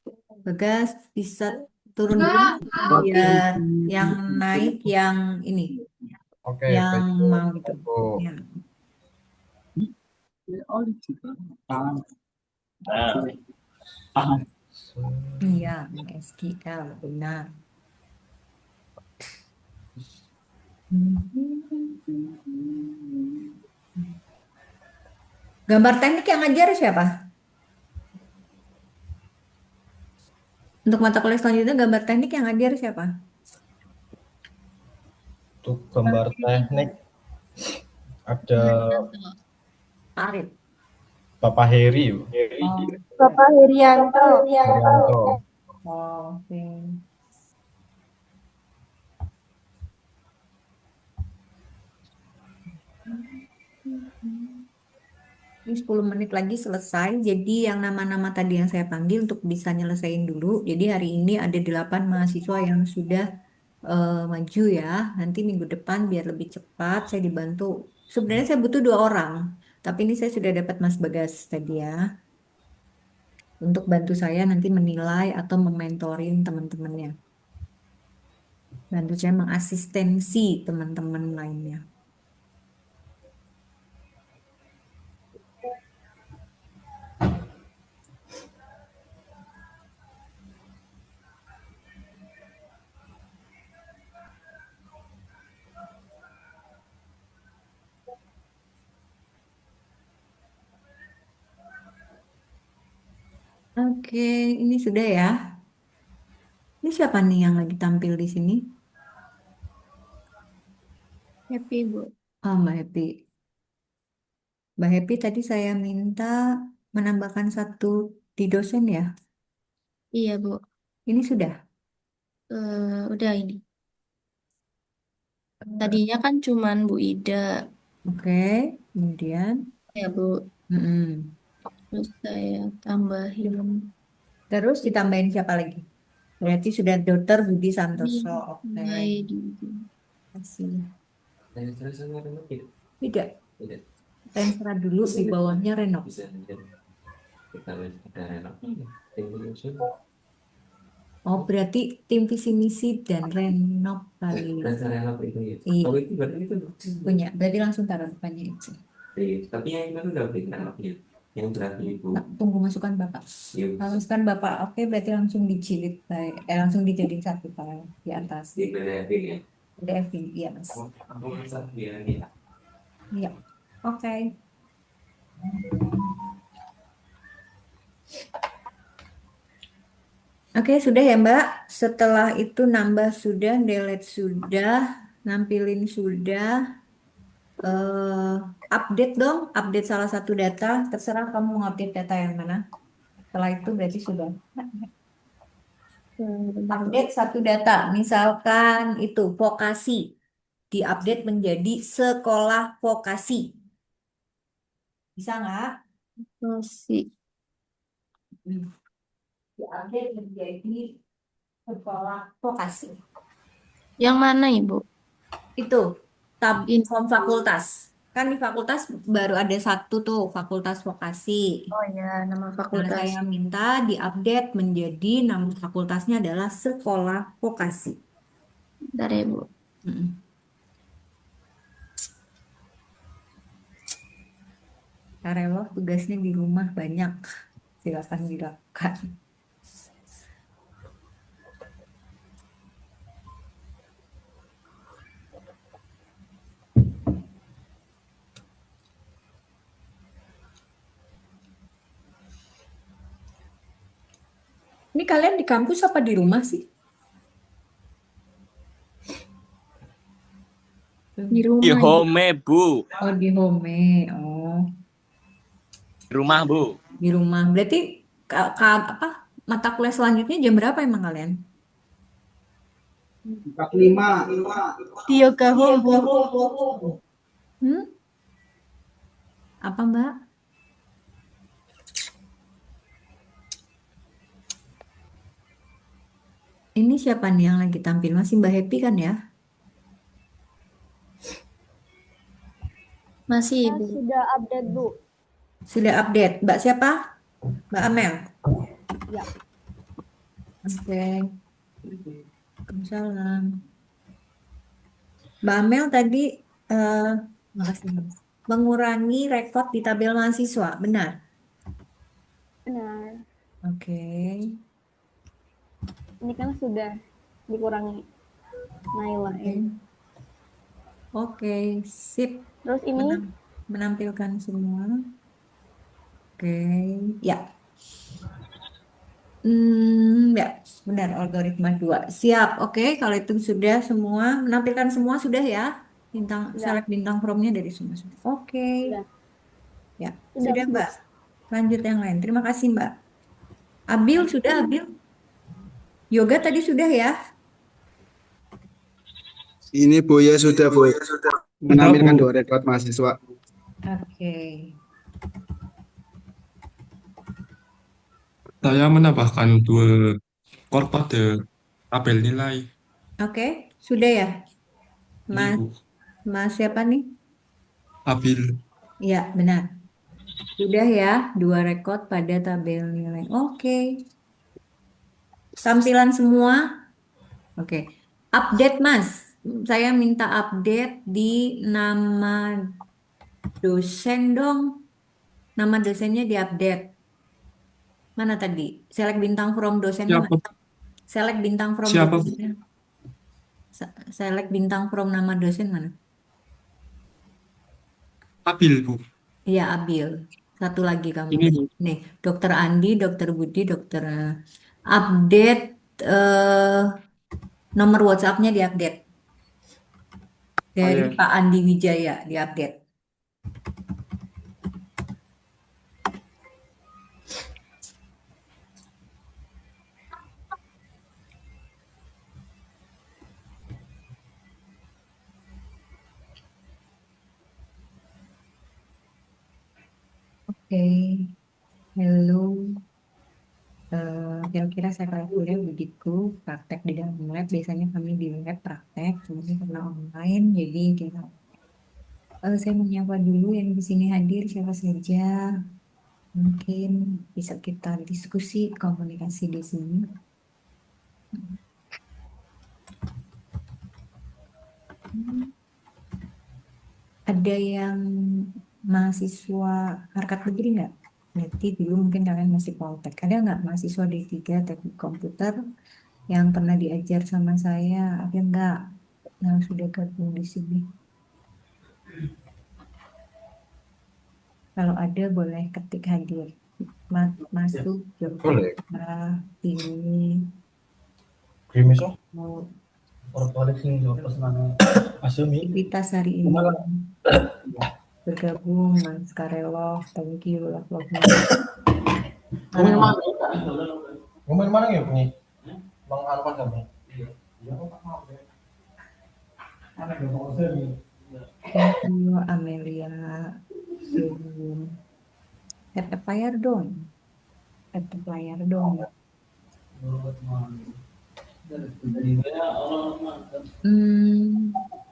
bisa turun dulu biar yang naik yang ini. Oke, Yang baik. mau gitu. Ya. Iya, SQL benar. Gambar teknik yang ngajar siapa? Untuk mata kuliah selanjutnya gambar teknik yang ngajar siapa? Untuk gambar teknik ada Arif. Bapak Heri. Bapak Herianto. Oke. Ini 10 menit lagi selesai. Jadi yang nama-nama tadi yang saya panggil untuk bisa nyelesain dulu. Jadi hari ini ada 8 mahasiswa yang sudah maju ya. Nanti minggu depan biar lebih cepat saya dibantu. Sebenarnya saya butuh 2 orang. Tapi ini saya sudah dapat Mas Bagas tadi ya. Untuk bantu saya nanti menilai atau mementorin teman-temannya. Bantu saya mengasistensi teman-teman lainnya. Oke, ini sudah ya. Ini siapa nih yang lagi tampil di sini? Happy, Bu. Oh, Mbak Happy. Mbak Happy tadi saya minta menambahkan 1 di dosen ya. Iya, Bu. Ini sudah. Udah ini. Tadinya kan cuman Bu Ida. Oke, kemudian. Ya, Bu. Terus saya tambahin. Terus ditambahin siapa lagi? Berarti sudah Dr. Budi Santoso. Oke. Kasih. Tidak. Tensra dulu di bawahnya Renov. Kita ada Renov. Oh, berarti tim visi misi dan Renov kali. Dasar relap itu ya. Iya, Oh itu berarti itu punya. Berarti langsung taruh depannya itu. iya, tapi yang itu udah beli relapnya. Yang terakhir itu. Nah, tunggu masukan Bapak. Ya, Kalau masukan Bapak, oke, berarti langsung dijilid, langsung dijadiin satu file di atas. di PDF ya. PDF, iya Mas. Aku rasa biar ya. Iya, oke. Oke, sudah ya Mbak. Setelah itu nambah sudah, delete sudah, nampilin sudah, update dong, update salah satu data. Terserah kamu ngupdate data yang mana. Setelah itu berarti sudah. Update satu data, misalkan itu vokasi, diupdate menjadi sekolah vokasi. Bisa nggak? Masih. Diupdate menjadi sekolah vokasi. Yang mana Ibu? Itu tab form fakultas. Kan di fakultas baru ada satu tuh, fakultas vokasi. Oh ya, nama Nah, fakultas. saya minta diupdate menjadi nama fakultasnya adalah sekolah vokasi. Bentar ya Bu. Mm-mm. Karelo tugasnya di rumah banyak. Silakan dilakukan. Ini kalian di kampus apa di rumah sih? Di Di rumah Ibu. home, Bu. Oh, di home. Oh, Di rumah, Bu. di rumah. Berarti apa mata kuliah selanjutnya jam berapa emang kalian? 45. Yoga home Bu. Hmm? Apa Mbak? Ini siapa nih yang lagi tampil? Masih Mbak Happy kan ya? Masih Saya Ibu. sudah update, Bu. Sudah update. Mbak siapa? Mbak Amel. Ya. Oke. Waalaikumsalam. Mbak Amel tadi makasih Mas. Mengurangi rekod di tabel mahasiswa, benar? Benar. Oke. Ini kan sudah dikurangi Naila Oke. ini. Oke, sip. Terus ini Menampilkan semua. Oke, ya. Ya, benar algoritma 2. Siap. Oke, kalau itu sudah semua menampilkan semua sudah ya. Select bintang from-nya dari semua sudah. Oke. Sudah. Ya, Sudah, sudah Bu. Mbak. Lanjut yang lain. Terima kasih Mbak. Abil sudah, Abil. Yoga tadi sudah ya. Ini Bu ya sudah Bu. Menampilkan 2 rekod mahasiswa. Oke. Saya menambahkan 2 chord pada tabel nilai. Oke, sudah ya. Ini Bu, Mas siapa nih? Abil. Ya, benar. Sudah ya, 2 rekod pada tabel nilai. Oke. Tampilan semua. Oke. Update, Mas. Saya minta update di nama dosen dong. Nama dosennya diupdate. Mana tadi? Select bintang from dosennya Siapa? mana? Select bintang from Siapa, Bu? dosennya. Select bintang from nama dosen mana? Abil, Bu. Iya, Abil. Satu lagi kamu. Ini, Bu. Nih, Dokter Andi, Dokter Budi, Dokter update nomor WhatsApp-nya diupdate. Dari ya. Pak Andi Wijaya diupdate. Oke, hello. Kira-kira saya kuliah begitu praktek di dalam lab. Biasanya kami di lab praktek, kemudian karena online, jadi kita. Saya menyapa dulu yang di sini hadir siapa saja. Mungkin bisa kita diskusi komunikasi di sini. Ada yang mahasiswa harkat negeri nggak? Berarti dulu mungkin kalian masih Poltek. Ada nggak mahasiswa D3 teknik komputer yang pernah diajar sama saya? Ada nggak yang sudah gabung di sini? Kalau ada boleh ketik hadir. Masuk Boleh. ini Grimis oh. mau aktivitas hari ini bergabung Mas Karelo, thank you love Ngomong mana ya bunyi? Bang Arfan kami. Thank you Amelia. At the player dong. At the player dong.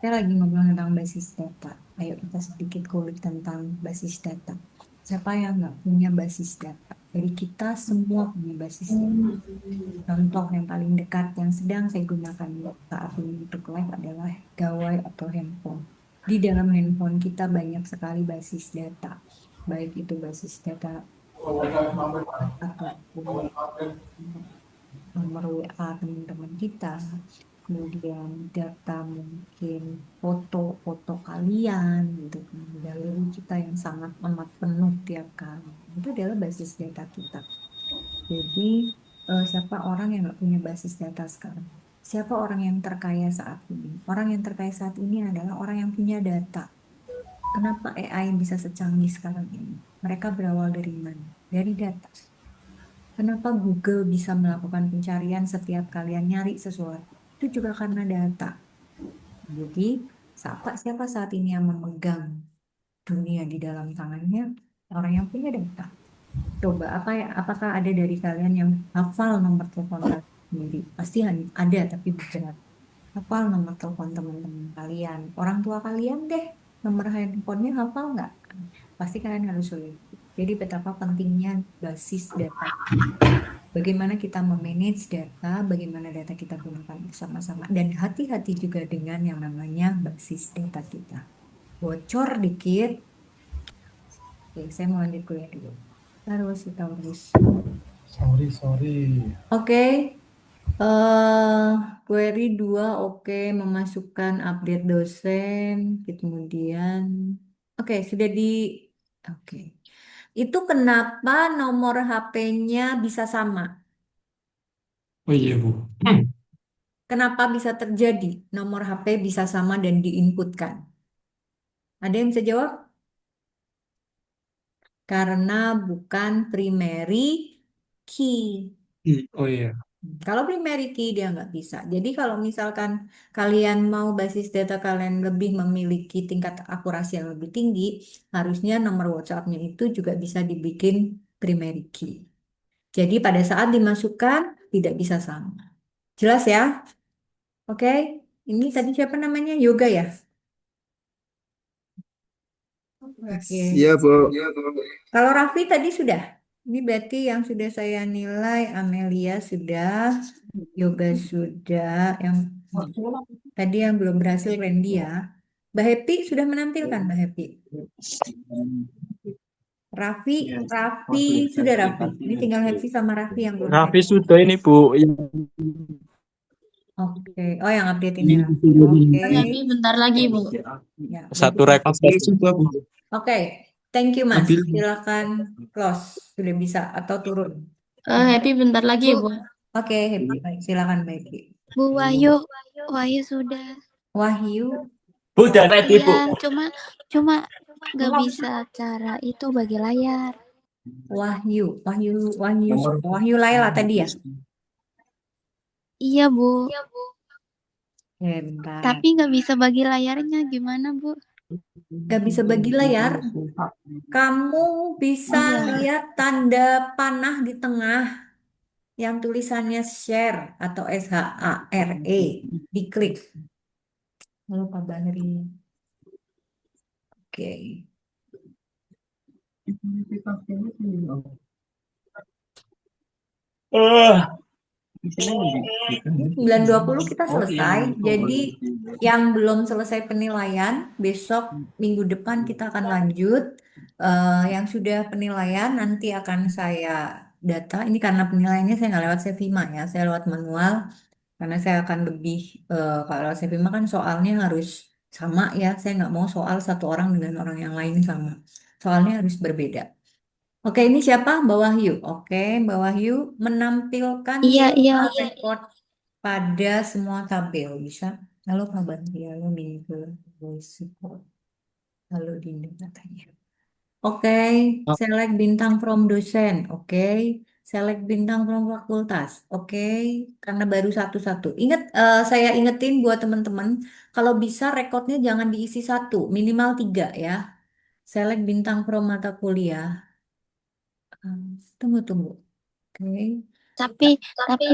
Saya lagi ngobrol tentang basis data. Ayo kita sedikit kulik tentang basis data. Siapa yang nggak punya basis data? Jadi kita semua punya basis data. Contoh yang paling dekat yang sedang saya gunakan saat ini untuk live adalah gawai atau handphone. Di dalam handphone kita banyak sekali basis data. Baik itu basis data ataupun nomor WA teman-teman kita, kemudian data mungkin foto-foto kalian gitu kan, galeri kita yang sangat amat penuh tiap kali, itu adalah basis data kita. Jadi siapa orang yang nggak punya basis data sekarang? Siapa orang yang terkaya saat ini? Orang yang terkaya saat ini adalah orang yang punya data. Kenapa AI bisa secanggih sekarang ini? Mereka berawal dari mana? Dari data. Kenapa Google bisa melakukan pencarian setiap kalian nyari sesuatu? Itu juga karena data. Jadi, siapa saat ini yang memegang dunia di dalam tangannya? Orang yang punya data. Coba, apakah ada dari kalian yang hafal nomor telepon kalian sendiri? Pasti ada, tapi berat. Hafal nomor telepon teman-teman kalian. Orang tua kalian deh, nomor handphonenya hafal nggak? Pasti kalian harus sulit. Jadi betapa pentingnya basis data. Bagaimana kita memanage data, bagaimana data kita gunakan bersama-sama. Dan hati-hati juga dengan yang namanya basis data kita. Bocor dikit. Oke, saya mau lanjut kuliah dulu. Terus kita urus. Sorry. Oke. Query 2, oke. Memasukkan update dosen. Kemudian, oke, sudah di... Oke. Itu kenapa nomor HP-nya bisa sama? Oh iya, Bu. Kenapa bisa terjadi nomor HP bisa sama dan diinputkan? Ada yang bisa jawab? Karena bukan primary key. Oh iya. Kalau primary key dia nggak bisa. Jadi kalau misalkan kalian mau basis data kalian lebih memiliki tingkat akurasi yang lebih tinggi, harusnya nomor WhatsApp-nya itu juga bisa dibikin primary key. Jadi pada saat dimasukkan tidak bisa sama. Jelas ya? Oke. Ini tadi siapa namanya? Yoga ya? Oke. Iya, Bu. Kalau Raffi tadi sudah. Ini berarti yang sudah saya nilai Amelia sudah, Yoga sudah, yang tadi yang belum berhasil Randy ya. Mbak Happy sudah menampilkan Mbak Happy. Raffi sudah Raffi. Ini tinggal Happy sama Raffi yang belum. Raffi sudah ini Bu. Oke. Oh yang update ini Raffi. Oke. Tapi bentar lagi, Bu. Ya, Satu record. Oke. Thank you Mas. Silakan close. Sudah bisa atau turun. Happy bentar lagi, Bu. Oke, Happy. Baik, silakan Mbak Happy. Bu Wahyu, Wahyu sudah. Wahyu. Bu, udah ready Bu. Iya, cuma nggak bisa cara itu bagi layar. Wahyu Laila tadi ya? Iya, Bu. Oke, bentar. Tapi nggak bisa bagi layarnya, gimana, Bu? Gak bisa bagi layar. Kamu bisa lihat tanda panah di tengah yang tulisannya share atau SHARE. Diklik. Lalu Pak Bahri. Oke. Isinya lebih. 9.20 kita Oh iya, selesai. Jadi iya. yang belum selesai penilaian, besok minggu depan kita akan lanjut. Yang sudah penilaian nanti akan saya data. Ini karena penilaiannya saya nggak lewat Sevima ya, saya lewat manual. Karena saya akan lebih, kalau lewat Sevima kan soalnya harus sama ya. Saya nggak mau soal satu orang dengan orang yang lain sama. Soalnya harus berbeda. Oke, ini siapa? Mbak Wahyu. Oke, Mbak Wahyu menampilkan Iya, iya. semua rekor pada semua tabel. Bisa? Halo kabar dia, halo Minggu, voice support. Halo Dinda katanya. Oke, select bintang from dosen. Oke, select bintang from fakultas. Oke, karena baru satu-satu. Ingat, saya ingetin buat teman-teman, kalau bisa rekodnya jangan diisi satu, minimal 3 ya. Select bintang from mata kuliah. Tunggu. Oke. Tapi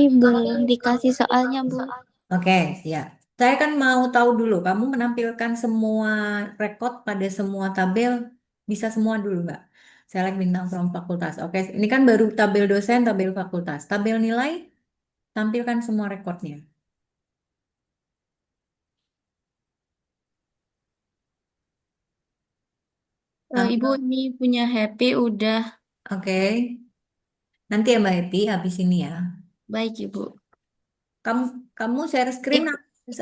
belum dikasih soalnya, Bu. Oke, ya. Saya kan mau tahu dulu, kamu menampilkan semua rekod pada semua tabel, bisa semua dulu, Mbak. Select bintang from fakultas. Oke, ini kan baru tabel dosen, tabel fakultas. Tabel nilai, tampilkan semua rekodnya. Ibu ini punya Happy udah. Oke. Nanti ya Mbak Happy, habis ini ya. Baik, Ibu. Kamu kamu share screen,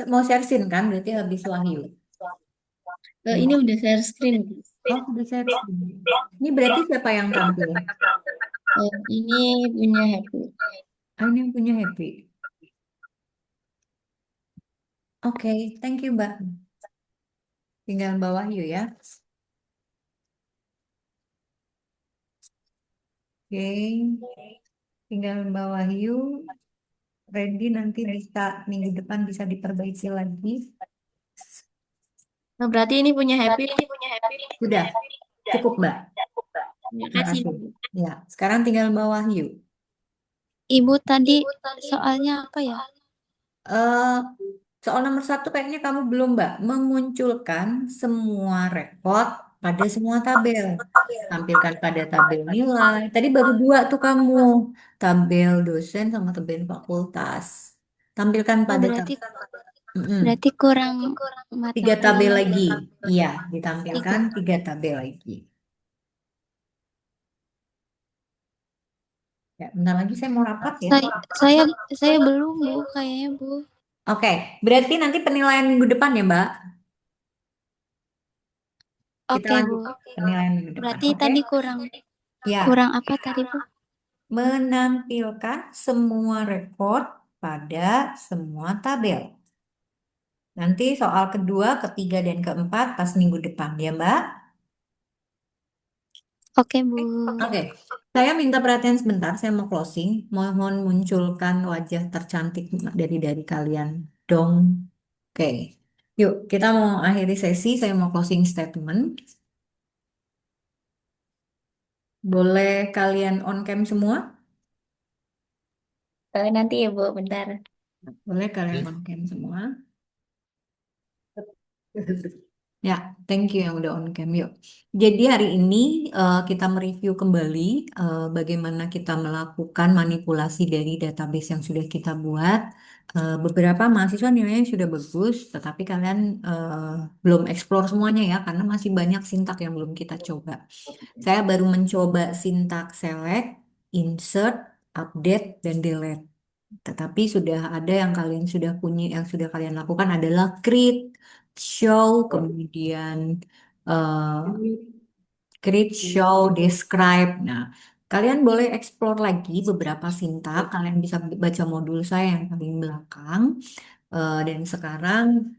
mau share screen kan? Berarti habis Wahyu. Ini udah share screen, Bu. Oh, udah share screen. Ini berarti siapa yang tampil? Ini punya Happy. Ini yang punya Happy. Oke, thank you, Mbak. Tinggal Mbak Wahyu ya. Oke, tinggal Mbak Wahyu. Ready nanti bisa minggu depan bisa diperbaiki lagi. Nah, berarti ini punya Happy. Sudah, cukup Mbak. Terima Terima kasih. kasih. Ya, sekarang tinggal Mbak Wahyu. Ibu tadi soalnya apa ya? Soal nomor 1 kayaknya kamu belum Mbak memunculkan semua rekod pada semua tabel. Tampilkan pada tabel nilai. Tadi baru 2 tuh kamu. Tabel dosen sama tabel fakultas. Tampilkan Oh, pada berarti Mm-mm. berarti kurang mata 3 tabel kuliah. lagi. Iya, ditampilkan 3 tabel lagi. Ya, bentar lagi saya mau rapat ya. Saya belum, Bu, kayaknya, Bu. Oke, berarti nanti penilaian minggu depan ya, Mbak. Kita Oke, lanjut Bu. penilaian minggu depan. Berarti Oke? tadi Ya. kurang apa tadi, Bu? Menampilkan semua rekod pada semua tabel. Nanti soal kedua, ketiga, dan keempat pas minggu depan ya, Mbak. Oke, Bu. Oke, saya minta perhatian sebentar, saya mau closing. Mohon munculkan wajah tercantik dari kalian dong. Oke, yuk kita mau akhiri sesi, saya mau closing statement. Boleh kalian on cam semua? Nanti ya, Bu, bentar. Boleh kalian on cam semua? Ya, thank you yang udah on cam. Yuk. Jadi hari ini kita mereview kembali bagaimana kita melakukan manipulasi dari database yang sudah kita buat. Beberapa mahasiswa nilainya sudah bagus, tetapi kalian belum explore semuanya ya, karena masih banyak sintak yang belum kita coba. Saya baru mencoba sintak select, insert, update, dan delete. Tetapi sudah ada yang kalian sudah punya, yang sudah kalian lakukan adalah create, show, kemudian create, show, describe. Nah, kalian boleh explore lagi beberapa sintak. Kalian bisa baca modul saya yang paling belakang. Dan sekarang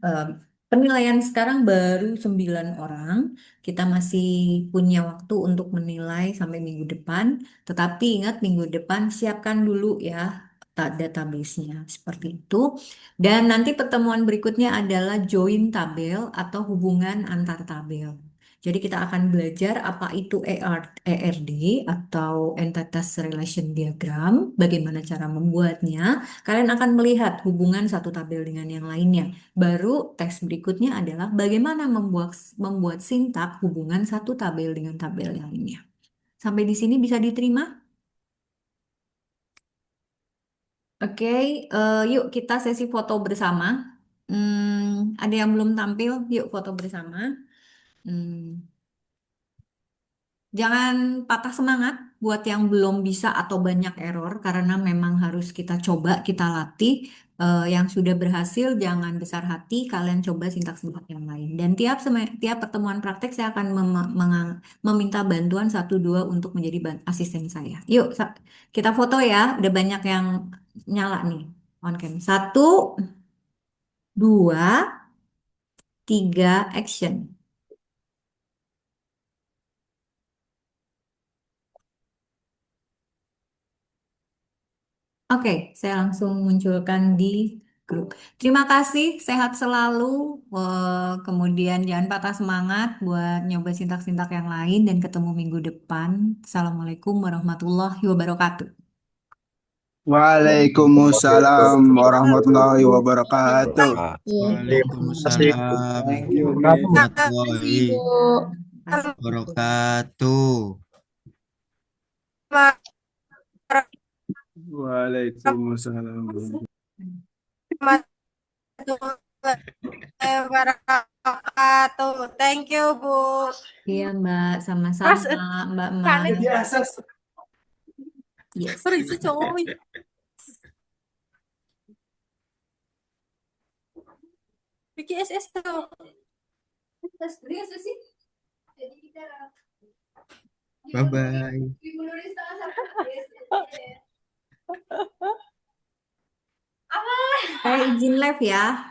penilaian sekarang baru 9 orang. Kita masih punya waktu untuk menilai sampai minggu depan. Tetapi ingat minggu depan siapkan dulu ya database-nya seperti itu. Dan nanti pertemuan berikutnya adalah join tabel atau hubungan antar tabel. Jadi kita akan belajar apa itu ERD atau Entities Relation Diagram, bagaimana cara membuatnya. Kalian akan melihat hubungan satu tabel dengan yang lainnya. Baru teks berikutnya adalah bagaimana membuat sintak hubungan satu tabel dengan tabel yang lainnya. Sampai di sini bisa diterima? Oke, yuk kita sesi foto bersama. Ada yang belum tampil? Yuk foto bersama. Hmm, Jangan patah semangat buat yang belum bisa atau banyak error karena memang harus kita coba, kita latih. Yang sudah berhasil jangan besar hati, kalian coba sintak-sintak yang lain. Dan tiap pertemuan praktek saya akan meminta bantuan satu dua untuk menjadi asisten saya. Yuk, kita foto ya. Udah banyak yang nyala nih on cam. Satu, dua, tiga, action. Oke, saya langsung munculkan di grup. Terima kasih, sehat selalu. Kemudian jangan patah semangat buat nyoba sintak-sintak yang lain dan ketemu minggu depan. Assalamualaikum warahmatullahi wabarakatuh. Waalaikumsalam warahmatullahi wabarakatuh. Waalaikumsalam Thank you. warahmatullahi Bu. wabarakatuh. Waalaikumsalam. Wabarakatuh. Thank you, Bu. Iya, Mbak. Sama-sama, Mbak Mai. Yes. Perisi cowok. Bikin SS tuh. Bye-bye. Saya izin live ya.